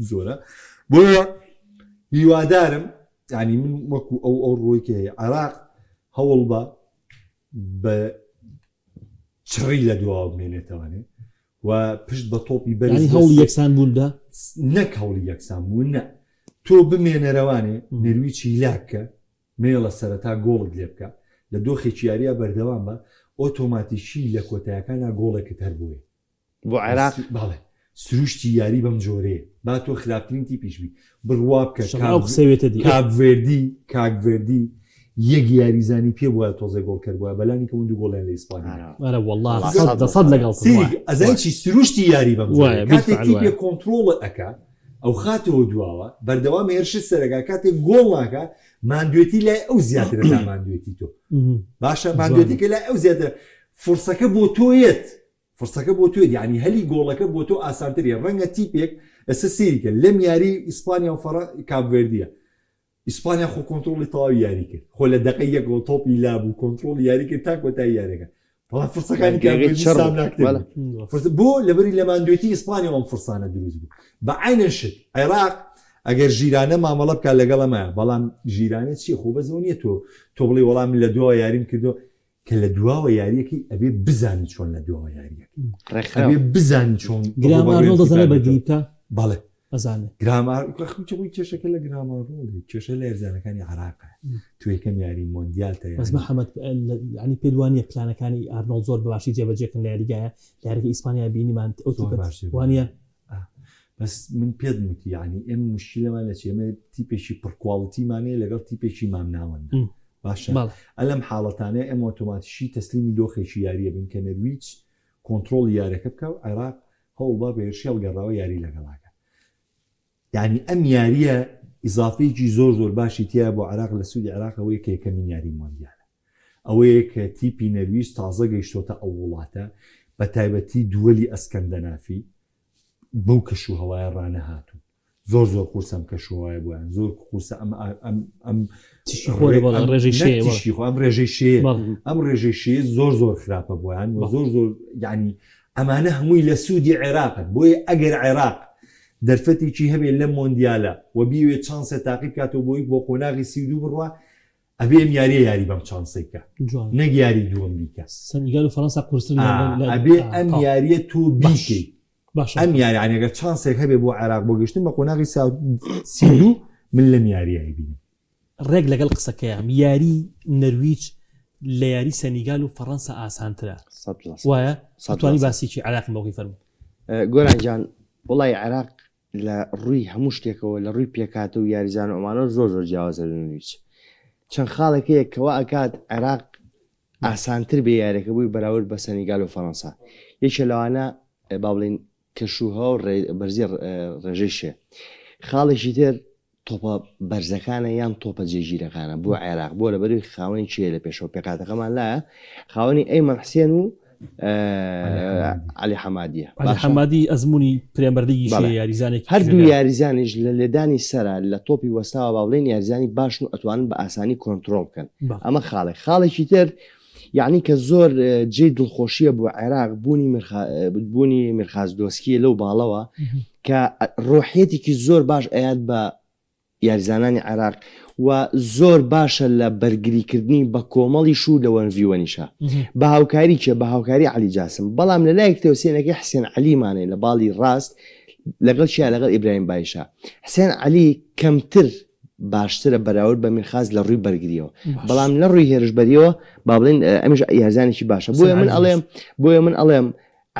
زۆرە بۆیە هیوادارم ینی من وەکو ئەو ڕۆیکە هەیە عراق هەوڵ بە چڕی لە دواوە بمێنێتەوەنێ و پشت بە تۆپی بەری هەوڵی یەکسان بووندا نەک هەوڵی یەکسان بوون نە تۆ بمێنەرەوانێ نەرویجی لاکە مێڵە سەرەتا گۆڵت لێ بکە لە دۆخێکی یاریە بەردەوام بە ئۆتۆماتیکی لە کۆتایەکانە گۆڵێکت هەر بووێ بۆ عێراق باڵێ سروشتی یاری بەم جۆرەیە با تۆ خراپترین تیپیش بی بڕوا بکە کاکڤێردی یەک یاریزانی پێ بووە تۆزە گۆڵ کردبووە بەلانی کە دوو گۆڵیان لە ئیسپانیا ئەرە والله صد لەگەڵ ئەزانکی سروشتی یاری بەم کاتێکی پێ کۆنتترۆڵە ئەکا ئەو خاتەوە دواوە بەردەوام هێرش سەرگا کاتێک گۆڵ ناکە مادوێتی لای ئەو زیاترە تا مادوێتی تۆ باشە مادوێتیکە لای ئەو زیاتر فرسەکە بۆ تۆیت فرسەکە بۆ توێت یعنی هەلی گۆڵەکە بۆ تۆ ئاسانترە ڕەنگە تیپێک ئەسە سێریکە لەم یاری ئیسپانیا و کابڤێردیە ئیسپانیا خۆ کۆنتترۆلی تەواوی یاری کرد خۆ لە دقی یەک گۆڵ تۆپی لابوو کۆنتترۆل یاری کرد تا کۆتایی یاریەکە بەڵام فرسەکانی بۆ لەبەری لە مادوێتی ئیسپانیا ئەم فرسانە دروست بوو بە عینە شت عێراق ئەگەر ژیرانە مامەڵە بکە لەگەڵەمە بەڵام ژیرانێت چی خۆ بەزەوە نیە تۆ بڵێ وەڵام لە دووە یاریم کردو کە لە دواوە یاریەکەی ئەبێ بزانی چۆن لە دووە یاریەکە ئەبێ بزانی چۆن گرامارۆ دەزانێت بەگریتە بەڵێ ئەزانێت گرامار خۆی کێشەکە لە گرامارۆڵی کێشە لە هێرزانەکانی عێراقە تو یەکەم یاری مۆندیال تا بەس محەممەد ینی پێدوانیە پلانەکانی ئارنۆڵ زۆر بەباشی جێبەجێکن لە یاریگایە یاریگە ئیسپانیا بینیمان وانە بەس من پێت وتی یعنی ئێم مشکلەمان لە چێمە تیپێکی پڕکواڵتیمانەیە لەگەڵ تیپێکی مامناوەندە باشە ئەلەم حاڵەتانەیە ئەم ئۆتۆماتیشی تەسلیمی دۆخێکی یاریە بن کە نەرویج کۆنتترۆل یاریەکە بکە و عێراق هەوڵ بە هێرشی هەڵگەڕاوە یاری لەگەڵاکە یعنی ئەم یاریە ئیزافەیەکی زۆر باشی تیا بۆ عێراق لە سوودی عێراقەوەی کە یەکەمین یاری مۆندیالە ئەوەیە کە تیپی نەرویج تازە گەیشتۆتە ئەو وڵاتە بە تایبەتی دووەلی ئەسکەندەنافی بەو کەشوهەوایە ڕانەهاتوو زۆر قورسم کەشوهەوایە بوویان زۆر قورسە ئەم ڕێژەی شێ زۆر خراپە بوویان و زۆر یعنی ئەمانە هەمووی لە سوودی عێراقن بۆیە ئەگەر عێراق دەرفەتێکی هەبێت لە مۆندیالە و بیوێت چانسە تاقیب کاتەوە بۆی بۆ قۆناغی 32 بڕوە ئەبێ ئەم یاری بەم چانسێکە نەک یاری دووەم بیکە سەنیگال و فەڕەنسا قورسن ئەبێ ئەم یاریە تۆ بیکەیت ئەم یاری ئەگەر چانسێک هەبێ بۆ عێراق بۆ گەشتن بە قۆناغی 32 من لەم یاریایی بینم ڕێک لەگەڵ قسەکەیان یاری نەرویج لە یاری سەنیگال و فەڕەنسا ئاسانترە وایە توانی باسیی عێراقم بەڵی فەرموو گۆرانجان وڵی عێراق لە ڕووی هەموو شتێکەوە لە ڕووی پێکاتە و یاریزان و ئەمانە زۆر جیاوازە لە نوویچ چەند خاڵێکەیە کەوا ئەکات عێراق ئاسانتر بێ یاریەکە بووی بەراورد بە سەنیگال و فەڕەنسا یەکێ لەوانە با بڵین کەشوها و بەرزی ڕێژەی شێ خاڵێکی تر تۆپە بەرزەکانە یان تۆپە جێگیرەکانە بۆ عێراق بۆ لەبەروی خاوەنی چیە لە پێشەوە پێکاتەکەمان لایە خاوەنی ئەیمەن حسێن و علی حەمادیە حەمادی ئەزمموی پرێمبەردەگی یاریزانێک هەردوو یاریزانیش لە لێدانی سەرا لە تۆپی وەستاوە با بڵێن یاریزانی باشن و ئەتوانن بە ئاسانی کۆنتترۆل بکەن ئەمە خاڵێکی تر یعنی کە زۆر جێ دڵخۆشیە بۆ عێراق بوونی میرخاز دۆسکیە لەو باڵەوە کە ڕۆحێتێکی زۆر باش ئەیاد بە یاریزانانی عێراق و زۆر باشە لە بەرگریکردنی بە کۆمەڵیش و لە وەنڤیوەنیشە بە هاوکاری چێ بە هاوکاری علی جاسم بەڵام لە لایەک تەوسێنەکەی حسێن عەلیمانێ لە باڵی ڕاست لەگەڵ چیا لەگەڵ ئیبراهیم بایشە حسێن عەلی کەمتر باشترە بەراورد بە میرخاز لە ڕووی بەرگریەوە بەڵام لە ڕووی هێرشبەریەوە با بڵێن ئەمیش یاریزانێکی باشە بۆیە من ئەڵێم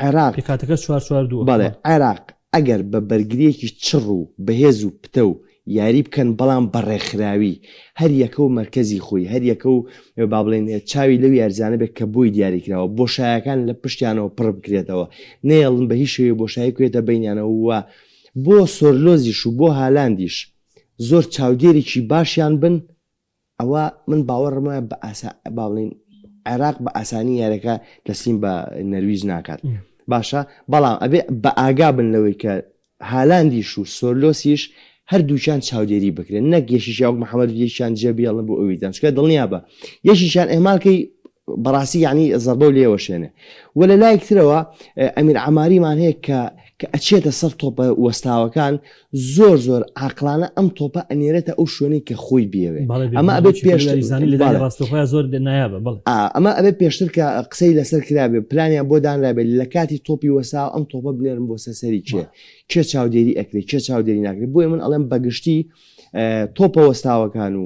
عێراق کاتەکە 4-4-2 بەڵێ عێراق ئەگەر بە بەرگریەکی چڕ و بەهێز و پتە و یاری بکەن بەڵام بەڕێکخراوی هەر یەکە و مرکزی خۆی هەر یەکە و با بڵێن چاوی لەو یاریزانە بێت کە بۆی دیاریکراوە بۆشایەکان لە پشتیانەوە پڕ بکرێتەوە نێڵن بە هیچ شێوەیە بۆشایی کوێتە بینیانەوە وە بۆ سۆرلۆزیش و بۆ هالاندیش زۆر چاودێرێکی باشیان بن ئەوە من باوەڕمە با بڵێن عێراق بە ئاسانی یاریەکە تەسلیم بە نەرویج ناکات باشە بەڵام ئەبێ بە ئاگا بن لەوەی کە هالاندیش و سۆرلۆسیش هەردووچان چاودێری بکرێن نەک یەشیشیاوک محەممەد یەکیان جێبیاڵن بۆ ئەوی دەمشکە دڵنیا بە یەشیشان ئێمالکەی بەڕاستی یعنی زەربە و لێوەشێنێ وە لە لایەکترەوە ئەمیر عەماریمان هەیە کە ئەچێتە سەر تۆپە وەستاوەکان زۆر عاقلانە ئەم تۆپە ئەنێرێتە ئەو شوێنەی کە خۆی بێوێ ئەمە ئەبێت ئەمە ئەبێت پێشتر کە قسەی لەسەر کرابێ پلانیان بۆ دانرابێت لە کاتی تۆپی وەساو ئەم تۆپە بنێرم بۆ سەسەری چێ چاودێری ئەکرێت چێ چاودێری ناکرێت بۆیە من ئەڵێم بەگشتی تۆپە وەستاوەکان و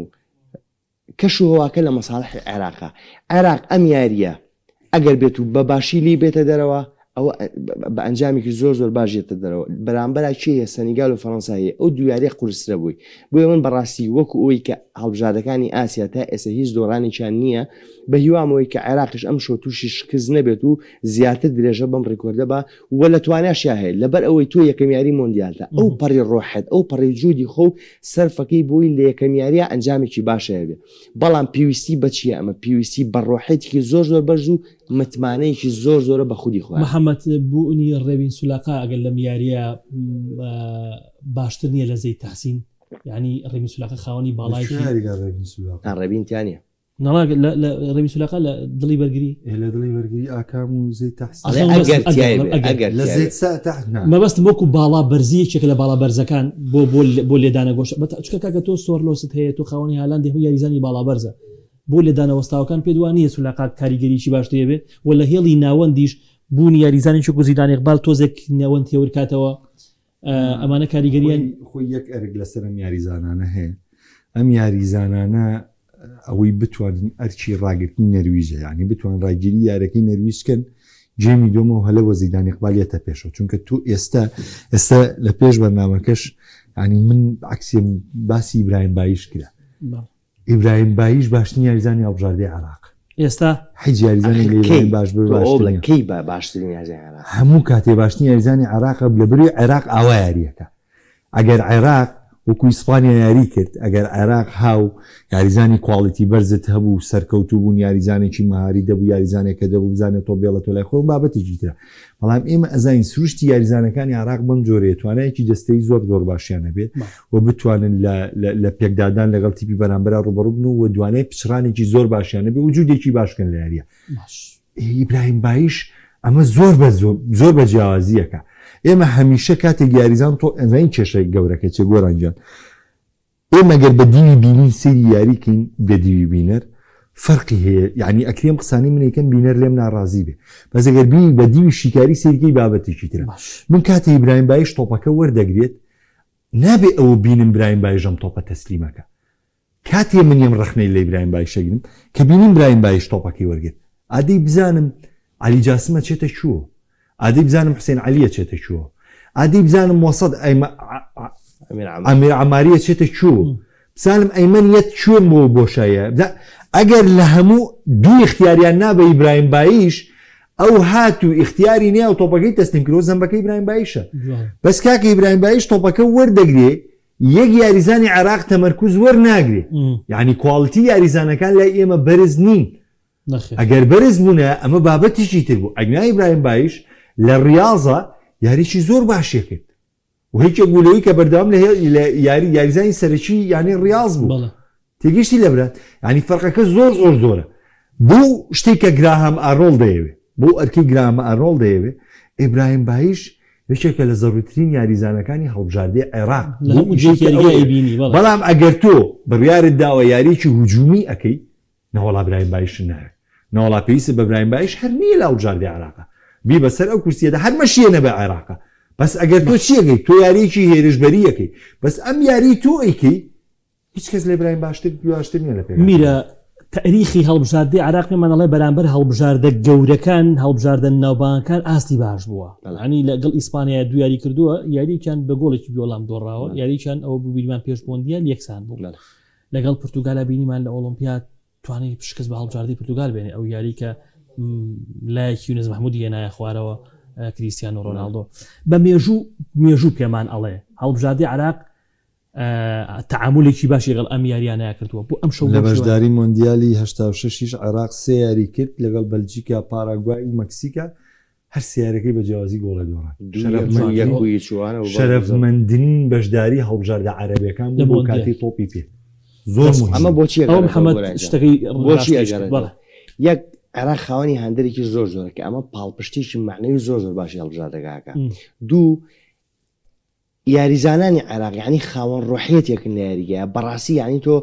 کەشوهەواکە لە مەساڵحی عێراقا عێراق ئەم یاریە ئەگەر بێت و بەباشی لی بێتە دەرەوە ئەوە بە ئەنجامێکی زۆر باشێتە دەرەوە بەرامبەر چیە سەنیگال و فەڕەنسایە ئەو دویارەی قورسرە بووی بۆیە من بەڕاستی وەکو ئەوی کە هەڵبژاردەکانی ئاسیا تا ئێستا هیچ دۆڕانێکیان نییە بە هیوامەوەی کە عێراقیش ئەم شۆ تووشی شکست نەبێت و زیاتر درێژە بەم ڕێکۆردە بە وە لە تواناشیا هەیە لەبەر ئەوەی تۆ یەکەم یاری مۆندیالتە ئەو پەڕی ڕۆحەت ئەو پەڕی جوودی خۆ سەرفەکەی بۆی لە یەکەم یاریە ئەنجامێکی باشەیە بێ بەڵام پێویستی بە چیە ئەمە پێویستی بە ڕۆحەتێکی زۆر بەرز و متمانەیەکی زۆرە بە خودی خۆ محەممەد بوونی ڕێبین سولاقا ئەگەر لەم یاریە باشتر نییە لە زەی تاسین ینی ڕێبین سولاقا خاوەنی باڵای ڕێبینتیانە ڕێبین سولاقا لە دڵی بەرگری لە دڵی وەرگری ئاکام و زەی تەحسین مەبەستم وەکو باڵا بەرزیەکێک لە باڵا بەرزەکان بۆ لێدانە گۆشت چکە کاکە تۆ سۆر لۆست هەیە تۆ خاوەنی هالاندی هەوو یاریزانی باڵا بەرزە بۆ لێدانەوەستاوەکان پێ دوانیە سولاقا کاریگەریی باشترێ بێ و لە هێڵی ناوەندیش بوونی یاریزانی چ گوزیدان ئیقبال تۆزێک ناوەند تێورکاتەوە ئەمانە کاریگەریان خۆی یەک ئەرگ لەسەر ئەم یاریزانانە هەیە ئەم یاریزانانە ئەوەی بتوانن ئەرچی ڕاگررتنی نەرویژە ینی بتوان ڕاگیری یارەکەی نەرویستکەن جێمی دۆمەوە هەلەوە زیدان ئیقبالیەتە پێشەوە چونکە تو ئێستا لە پێش بەرنامەکەش ینی من عکسێ باسی ئیبراهیم بایش کرا ئیبراهیم بایش باشترین یاریزانی هەڵبژاردەی عێراق ئێستا هیچ یاریزانی باش کەی باشترین یاریزانی عێراق هەموو کاتێ باشترین یاریزانی عێراق لە بەروی عێراق ئاوا یاریەکە ئەگەر عێراق وەکو ئیسپانیا یاری کرد ئەگەر عێراق هاو یاریزانی کواڵیتی بەرزت هەبوو سەرکەوتو بوون یاریزانێکی ماهاری دەبوو یاریزانێکە دەبوو بزانێت تۆ بێڵە تۆ لای خۆ بابەتێکی ترە بەڵام ئێمە ئەزانین سروشتی یاریزانەکانی عێراق بەم جۆرەیە توانایەکی دەستەی زۆر باشیانە بێت و بتوانن لە پێکدادان لەگەڵ تیپی بەرامبەر ڕوبەڕوو بن و دوانای پچرانێکی زۆر باشیانە بێ و جوودێکی باشکەن لە یاریە ئیبراهیم بایش ئەمە زۆر بە جیاوازیەکە ئێمە هەمیشە کاتێک یاریزان تۆ ئەزین کێشەی گەورەکە چێ گۆرانجان ئێمە گەر بە دیوی بینین سری یاریکەین بە دیوی بینەر فەرقی هەیە یعنی ئەکرێم قسانی منێکەن بینەر لێم ناڕازی بێ بەس ئەگەر بینی بە دیوی شیکاری سەرکەی بابەتێکی ترە من کاتی ئیبراهیم بایش تۆپەکە وەردەگرێت نابێ ئەوە بینم برایم بایژەم تۆپە تەسلیمەکە کاتێ منیم ڕخنەی لە ئیبراهیم بایشەگرم کە بینیم برایم بایش تۆپەکەی وەرگێت ئادەی بزانم علی جاسمە چێتە چووە ئادەی بزانم حسێن عەلیە چێتە چووە ئادەی بزانم وەسەد ئەمیر عەماریە چێتە چووە بزانم ئەیمەنیەت چوون بۆ بۆشایە ئەگەر لە هەموو دوو اختیاریان نابە ئیبراهیم بایش ئەو هاتوو اختیاری نییە و تۆپەکەی تەسلیم کرد زەمبەکەی ئیبراهیم بایشە بەس کاکە ئیبراهیم بایش تۆپەکە وەردەگرێ یەک یاریزانی عێراق تەمەرکوز وەرناگرێ یعنی کواڵیتی یاریزانەکان لای ئێمە بەرز نین ئەگەر بەرز بوونە ئەمە بابەتیشی تر بوو ئەگنا ئیبراهیم بایش لە ڕیاضە یاریی زۆر باشێ کرد و هیچ گولەوەی کە بەردەوام لە یاریزانی سەرەکی یانی ڕیاض بوو تێگەشتی لەبرات ینی فەرقەکە زۆرە بۆ شتێک کە گراهام ئارۆڵ دەیەوێ بۆ ئەرکی گرامە ئارۆڵ دەیەوێ ئیبراهیم بایش یەکێکە لە زەڕوترین یاریزانەکانی هەڵبژاردەی عێراق بەڵام ئەگەر تۆ بڕیارت داوە یاریکی هجومی ئەەکەی نەوەڵا ئیبراهیم بایش ناوێت نەوەڵا پێویستە بە ئیبراهیم بایش هەر نییە لە هەڵبژاردەی عێراق بی بەسەر ئەو کورسیەدا هەر مەشیێنە بە عێراق بەس ئەگەر تۆ چیەکەی تۆ یاریکی هێرشبەریەکەی بەس ئەم یاری تۆ ئەیکەی هیچ کەس لە ئیبراهیم باشتر نییە لە پێ میرە تاریخی هەڵبژاردەی عێراق پێمانەڵێ بەرامبەر هەڵبژاردە گەورەکان هەڵبژاردە ناوبانەکان ئاستی باش بووە ینی لەگەڵ ئیسپانیا دو یاری کردووە یاریکیان بە گۆڵێکی بیۆڵام دۆڕاوە یاریکیان ئەوە ببینیمان پێش مۆندیال یەکسان بوو لەگەڵ پورتوگالە بینیمان لە ئۆلۆمپیاد توانێت پشکەس بە هەڵبژاردەی پورتوگال بێنێ ئەو یاریکە لایەکی یونس مەحمودی هێنایە خوارەوە کریستیانۆ ڕۆناڵدۆ بە مێژوو پێمان ئەڵێ هەڵبژاردەی عێراق تعاملێکی باشی لەگەڵ ئەم یاریانەیە کردووە بۆ ئەم شەو لە بەشداری مۆندیالی 86 عێراق سێ یاری کرد لەگەڵ بەلجیکا پاراگوای و مەکسیکا هەر سیارەکەی بە جیاوازی گۆڵە دۆڕان شەرەفمەندترین بەشداری هەڵبژاردە عەرەبیەکان بۆ کاتی تۆپی پێ زۆر ئەمە بۆچی محەممەد شتەکەی یەک عێراق خاوەنی هەندێکی زۆرە کە ئەمە پاڵپشتێکی معنەوی زۆر باشی هەڵبژاردەکە دوو یاریزانانی عێراق یعنی خاوەن ڕۆحیەتێکن لە یاریگەیە بەڕاستی یعنی تۆ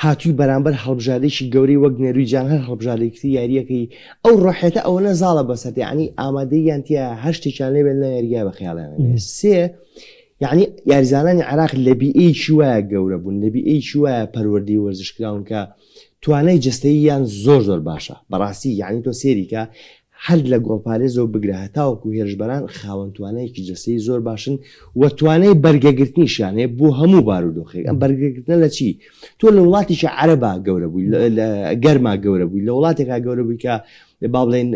هاتووی بەرامبەر هەڵبژاردێکی گەورەی وەک نەرویجان هەر هەڵبژاردێکی یاریەکەی ئەو ڕۆحێتە ئەوە نەزاڵە بەسەر یعنی ئامادەیان تیا هەر شتێکیان لێ بێت لە یاریگای بە خەیاڵیان سێ یعنی یاریزانانی عێراق لە بیئەیەکی وایە گەورە بوون لە بیئەیەکی وایە پەروەردەی وەرزشکراون کە توانای جستەییان زۆر باشە بەڕاستی یعنی تۆ سێریکە هەر لە گۆڵپارێزەوە بگرە تاوەکو هێرشبەران خاوەنتوانەیەکی جەستەی زۆر باشن و توانای بەرگەگرتنیشیانەیە بۆ هەموو بارودۆخێک ئەم بەرگەگرتنە لە چی تۆ لە وڵاتیشە عەرەبا گەورە بووی لە گەرما گەورە بووی لە وڵاتێکا گەورە بووی کە با بڵێن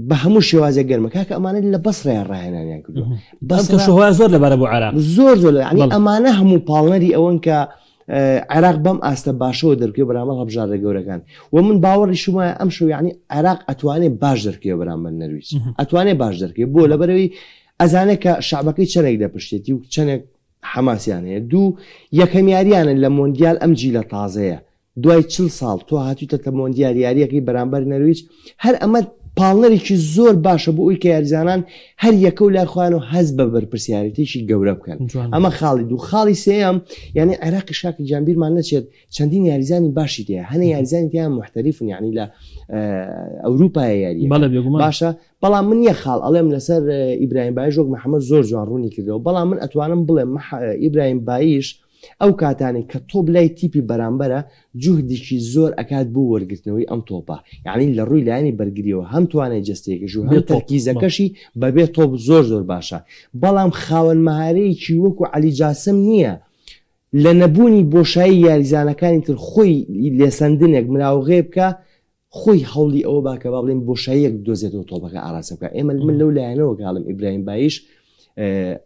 بە هەموو شێوازە گەرمە کاکە ئەمانە لە بەسڕیان ڕاهێنانیان کردو شوهوای زۆر لەبارە بۆ عێراق زۆر ینی ئەمانە هەموو پاڵنەری ئەوەن کە عێراق بەم ئاستە باشەوە دەرکێ بەرامبەر هەڵبژاردە گەورەکان و من باوەڕی شومایە ئەم شەو یعنی عێراق ئەتوانێت باش دەرکێ بەرامبەر نەرویج ئەتوانێت باش دەرکێ بۆ لەبەرەوەی ئەزانێت کە شعبەکەی چەندێک دەپشتێتی و چەندێک حەماسیان هەیە دوو یەکەمیاریانن لە مۆندیال ئەم جیلە تازەیە دوای 40 ساڵ تۆ هاتوویتە کە مۆندیال یاریەکەی بەرامبەر نەرویج هەر ئەمە پاڵنەرێکی زۆر باشە بۆ ئەوی کە یاریزانان هەر یەکە و لاخوان و هەز بە بەرپرسیارەتێکی گەورە بکەن ئەمە خاڵی دوو خاڵی سێەم یعنی عێراقی شاکی جانبیرمان نەچێت چەندین یاریزانی باشی تەیە هەنە یاریزانی تیان محتەریفن یعنی لە ئەوروپای یاری باشە بەڵام من یە خاڵ ئەڵێم لەسەر ئیبراهیم باییش وەک محەممەد زۆر جوان ڕوونی کردەوە بەڵام من ئەتوانم بڵێم ئیبراهیم باییش ئەو کاتانی کە تۆ بلای تیپی بەرامبەرە جوهدێکی زۆر ئەکات بۆ وەرگرتنەوەی ئەم تۆپە یعنی لە ڕووی لایانی بەرگریەوە هەم توانای جستێکش و هەم تەرکیزەکەشی بەبێ تۆپ زۆر باشە بەڵام خاوەن مەهارەیەکی وەکو عەلی جاسم نییە لە نەبوونی بۆشایی یاریزانەکانی تر خۆی لێسەندنێک مراوغێ بکە خۆی هەوڵی ئەوە باکە با بڵێن بۆشاییەک دۆزێتەوە تۆپەکە ئاراسە بکە ئێمە من لەو لایەنەوە گاڵم ئیبراهیم باییش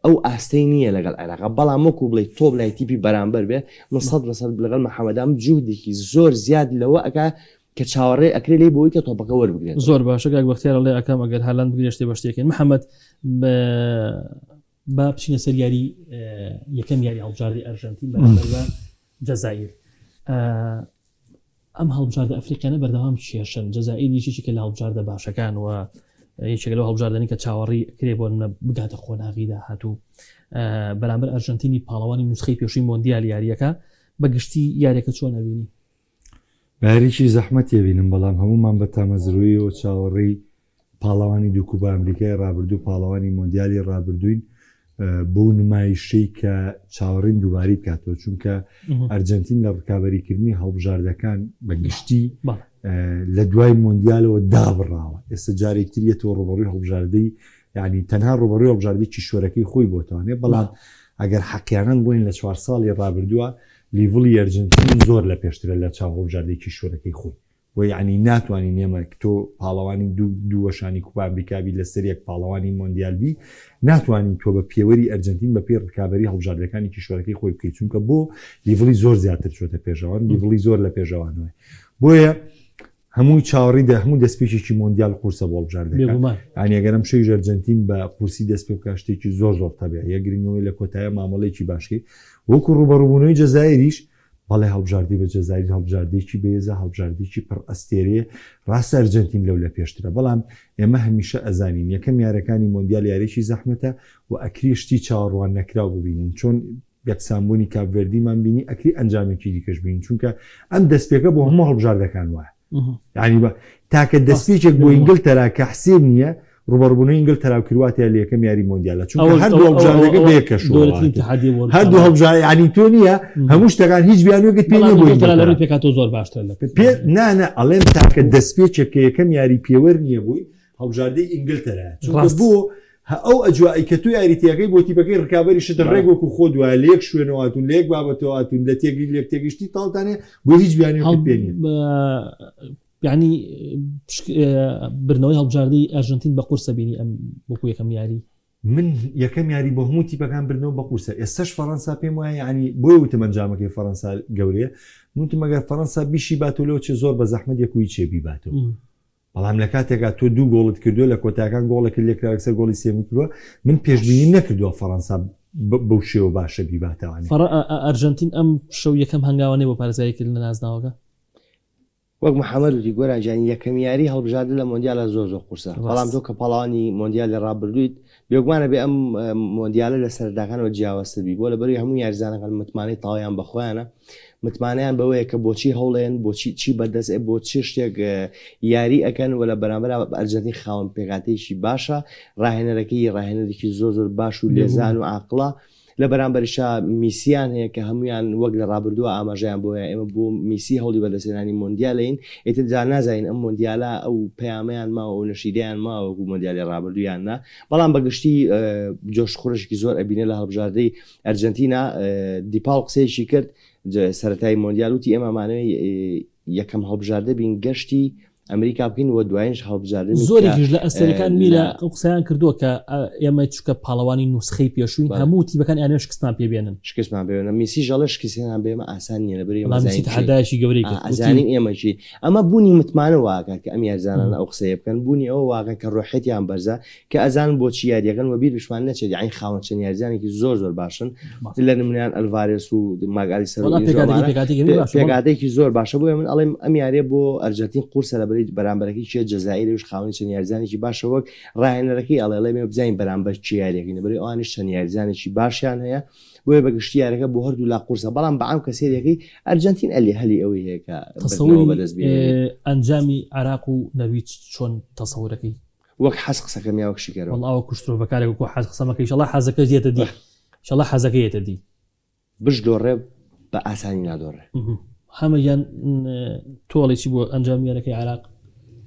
ئەو ئاستەی نییە لەگەڵ عێراق بەڵام وەکو بڵێ تۆ لای تیپی بەرامبەر بێ من 100% لەگەڵ محەممەدام جوهدێکی زۆر زیاد لەوە ئەکا کە چاوەڕێ ئەکرێ لێ بۆی کە تۆپەکە وەربگرێت زۆر باشە وەختیار لێ ئەکەم ئەگەر هەلاند بگرێشتێ بە شتێکن محەممەد با بچینە سەر یاری یەکەم یاری هەڵبژاردی ئەرژەنتین بەرامبەر بە جەزایر ئەم هەڵبژاردە ئەفریقیانە بەردەوام کێشن جەزائیریشی کە لە هەڵبژاردە باشەکان و یەکێک لەو هەڵبژاردننی کە چاوەڕی کرێ بۆ بگاتە خۆناغیدا هاتوو بەرامبەر ئەرژەنتینی پاڵەوانی نوسخەی پێشووی مۆندیال یاریەکە بەگشتی یاریەکە چۆن نەبینی باریکی زەحمەت بینم بەڵام هەمومان بە تامەزروی و چاوەڕی پاڵەوانی دووکوبە ئەمریکای ڕابردوو پاڵەوانی مۆندیالی ڕابردوین بۆ نمایشەی کە چاوەڕین دووباری بکاتەوە چونکە ئەرجەنتین لە ڕکابەریکردنی هەڵبژاردەکان بەگشتی لە دوای مۆندیالەوە دابڕاوە ئێستا جارێکتریەوە ڕۆبەڕووی هەڵبژاردەی یعنی تەنها ڕۆبەڕووی هەڵبژاردەی کیشوەرەکەی خۆی بۆتوانێت بەڵام ئەگەر حەقیانەن بووین لە 4 ساڵی ڕابردووە لیڤڵی ئەرجەنتین زۆر لە پێشترە لە چاو هەڵبژاردەی کیشوەرەکەی خۆی و یعنی ناتوانین نێمە تۆ پاڵەوانی دووەشانی کوپا ئەمریکابی لەسەر یەک پاڵەوانی مۆندیالبی ناتوانین تۆ بە پێوەری ئەرجەنتین بە پێی ڕکابەری هەڵبژاردەکانی کیشوەرەکەی خۆی بکەیت چونکە بۆ لیڤڵی زۆر زیاتر چۆتە پێشەوان لیڤڵی زۆر لە پێشەوانەوە بۆیە هەمووی چاوەڕیدا هەموو دەستپێکێکی مۆندیال قورسە بۆ هەڵبژاردەکان ئەگەرم شەوی ئەرجەنتین بە قورسی دەست پێ بکات شتێکی زۆر تەبیعە یەکگرنگەوەی لە کۆتایە مامەڵێکی باشی وەکو ڕوبەڕووبوونەوەی جەزایریش بەڵێ هەڵبژاردی بە جەزایر هەڵبژاردێکی بەهێزە هەڵبژاردێکی پڕ ئەستێرەیە ڕاستە ئەرجەنتین لەو لە پێشترە بەڵام ئێمە هەمیشە ئەزانین یەکەم یارەکانی مۆندیال یاریشی زەحمەتە و ئەکری شتی چاوەڕوان نەکراو ببینین چۆن یەکسانبوونی کاپڤێردیمان بینی ئەکری ئەنجامێکی دیکەش بینین چونکە ئەم دەستپێکە بۆ هەموو هەڵبژاردەکان وایە یعنی بە تاکە دەستپێکێک بۆ ئینگلتەرا کە حسێب نییە ڕوبەڕبوونەوەی ئینگلتەرا کردواتە لە یەکەم یاری مۆندیالە چونکە هەردوو هەڵبژاردەکە بە یەکەش هەردوو هەڵبژار یعنی تۆ نییە هەموو شتەکان هیچ بیانوێکت پێ نییە پێکاتۆ زۆر باشتر نانە ئەڵێم تاکە دەستپێکێک کە یەکەم یاری پێوەر نییە بووی هەڵبژاردەی ئینگلتەرا چونکە بۆ ئەو ئەجوایی کە توی یاریتیەکەی بۆ تیپەکەی ڕکابەری شتە ڕێک وەکو خۆ دوایە لە یەک شوێنەوەتون لە یەک بابەتەوەتون لە تێگری لێک تێگەشتی تاڵتانێ بۆ هیچ بیانوێک پێ نییە یعنی برنەوەی هەڵبژاردەی ئەرژەنتین بە قورسە بینی ئەم وەکو یەکەم یاری من یەکەم یاری بۆ هەموو تیپەکان برنەوە بە قورسە ئێستاش فەڕەنسا پێم وایە ینی بۆی وتم ئەنجامەکەی فەڕەنسا گەورەیە وتم ئەگەر فەڕەنسا بیشی باتەوە چێ زۆر بە زەحمەت یەکوی چێبی باتەوە بەڵام لە کاتێکا تۆ دوو گۆڵت کردووە لە کۆتاکان گۆڵێکی لێکراکسەر گۆڵی سێمی کردووە من پێشبینی نەکردووە فەڕەنسا بەو شێوە باشە بیباتەوانێ ئەرژەنتین ئەم شەو یەکەم هەنگاوانەی بۆ پارێزاییکردن لە نازناوەکە وەک محەممەد وتی گۆرانجانی یەکەم یاری هەڵبژاردە لە مۆندیالە زۆر قورسە بەڵام تۆ کە پاڵەوانی مۆندیال لە ڕابردوویت بێگومانە بێ ئەم مۆندیالە لە سەرداکانەوە جیاوازتربی بۆ لە بەروی هەموو یاریزانەکان متمانەی تاوایان بەخۆیانە متمانیان بەوەیە کە بۆچی هەوڵێن بۆچی چی بەدەست بۆ چی شتێک یاری ئەەکەن و لە بەرامبەر ئەرجەنتین خاوەن پێکاتێکی باشە ڕاهێنەرەکەی ڕاهێنەرێکی زۆر باش و لێزان و عاقڵە لە بەرامبەریشا میسیان هەیە کە هەمویان وەک لە ڕابردووە ئاماژیان بۆیە ئێمە بۆ میسی هەوڵی بەدەستێنانی مۆندیالین ئێتر جا نازانین ئەم مۆندیالە ئەو پەیامیان ماوە و نەشیدەیان ماوە وەکو مۆندیالی ڕابردوویاننا بەڵام بەگشتی جۆشخورشی زۆر ئەبینێ لە هەڵبژاردەی ئەرجنتینا دیپاڵ قسەیەکی کرد سەرەتای مۆندیال وتی ئێمەمانەوەی یەکەم هەڵبژاردە بین گەشتی ئەمریکا بکەین و دوایش هەڵبژاردن زۆرێکیش لە ئەستێرەکان میرە قسەیان کردووە کە ئێمە چکە پاڵەوانی نوسخەی پێشووین هەموو تیبەکان یانێ شکستان پێبێنن شکستمان بێنە میسی ژەڵە شکستیان بێمە ئاسان نیە لەبەر حدایشی گەورەی ئازانین ئێمەچی ئەمە بوونی متمانە واکە کە ئەم یارزانان ئەو قسەیە بکەن بوونی ئەوە واقع کە ڕۆحەتیان بەرزە کە ئەزان بۆچی یاریەکەن و بیر بشمان نەچێت یعنی خاوەن چەند یارزانێکی زۆر زۆر باشن لە نمونیان ئەلڤارێس و ماگالی سەر پێگاتێکی زۆر باشە بۆیە من ئەڵێم ئەم یاریە بۆ ئەرجنتین قورسە لەبەری بەرامبەرەکەی جەزائیرش خاوەنی چەند یاریزانێکی باشە وەک ڕاهێنەرەکەی ئەڵێ مێ بزانین بەرامبەر چی یاریەکەی لەبەری ئەوانش چەند یاریزانێکی باشیان هەیە بۆیە بەگشتی یاریەکە بۆ هەردوو لا قورسە بەڵام بەعام کە سێریەکەی ئەرجنتین ئەلی هەلی ئەوەی هەیە کە ئەنجامی عراق و نەویج چۆن تەسەورەکەی وەک حەز قسەکەم یا وەک شیکەرەوە وەڵاوە کوشتۆڤەکارێک وەکو حەز قسەمەکەی ئینشەڵڵا حەزەکە دێتە دی ئینشەڵڵا حەزەکەی دێتە دی بشدۆڕێ بە ئاسانی نادۆڕێ هەمەیان تۆڵێکی بۆ ئەنجامیارەکەی عراق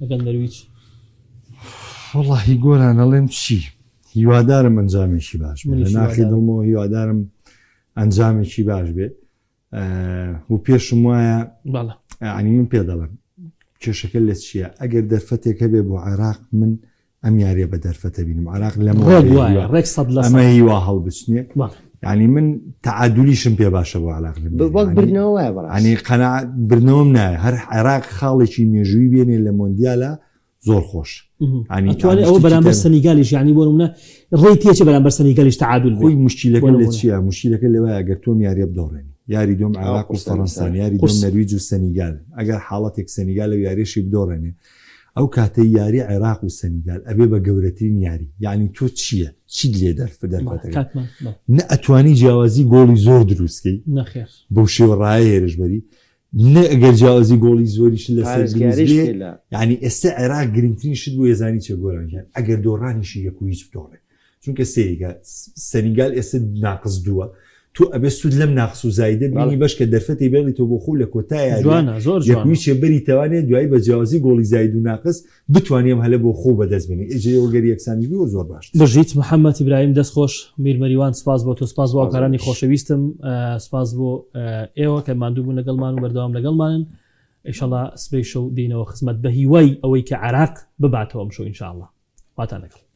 لەگەڵ نەرویج وڵی گۆران ئەڵێم چی هیوادارم ئەنجامێکی باش لە ناخی دڵمەوە هیوادارم ئەنجامێکی باش بێت و پێشم وایە عنی من پێ دەڵم کێشەکە لە چییە ئەگەر دەرفەتێکە بێ بۆ عێراق من ئەم یاریە بە دەرفەتە بینم عراق لەمە هیوا هەڵبچنێ ینی من تعادولیشم پێ باشە بۆ عراق ینی قەناعەت برنەوەم نایە هەر عێراق خاڵێکی مێژووی بێنێ لە مۆندیالە زۆر خۆش ئەتوانێت ئەوە بەرامبەر سەنیگالیش ینی بۆ نمونە ڕێی تێچێ بەرامبەر سەنیگالیش تعادل بووی مشکیلەکە لە چییە مشکیلەکە لەوەیە ئەگەر تۆم یاریە بدۆڕێنی یاری دۆم عێراق و فەڕەنسان یاری دۆم نەرویج و سەنیگال ئەگەر حاڵەتێک سەنیگال و یاریشی بدۆڕێنێ ئەو کاتەی یاری عێراق و سەنیگال ئەبێ بە گەورەترین یاری یعنی تۆ چییە چیت لێ دەرفەتەکە نە ئەتوانی جیاوازی گۆڵی زۆر دروستکەی بەو شێوە ڕایە هێرشبەری نە ئەگەر جیاوازی گۆڵی زۆریش لەسەر ینی ئێستا عێراق گرنگترین شت بۆ ێزانی چێ گۆرانیان ئەگەر دۆڕانیشی یەک و هیچ بدۆڕێ چونکە سێریکە سەنیگال ئێستا ناقص دووە تو ئەبێ سود لەم ناقص و زایدە بینی باش کە دەرفەتی بێڵی تۆ بۆ خۆ لە کۆتاییەکویچێ بەری تەوانێت دوایی بە جیاوازی گۆڵی زاید و ناقص بتوانیم هەلە بۆ خۆ بەدەست بێنی ئەجێ وەگەری یەکسانی بی و زۆر باش بژیت محەممەد ئیبراهیم دەستخۆش میرمەریوان سپاس بۆ تۆ سپاس بۆ کارانی خۆشەویستم سپاس بۆ ئێوە کە ماندوو بوو لەگەڵمان و بەردەوام لەگەڵمانن ئینشەڵڵا سبەی شەو دێنەوە خزمەت بە هیوای ئەوەی کە عێراق بباتەوە ئەم شەو ئینشاءڵڵا واتان لەگەڵ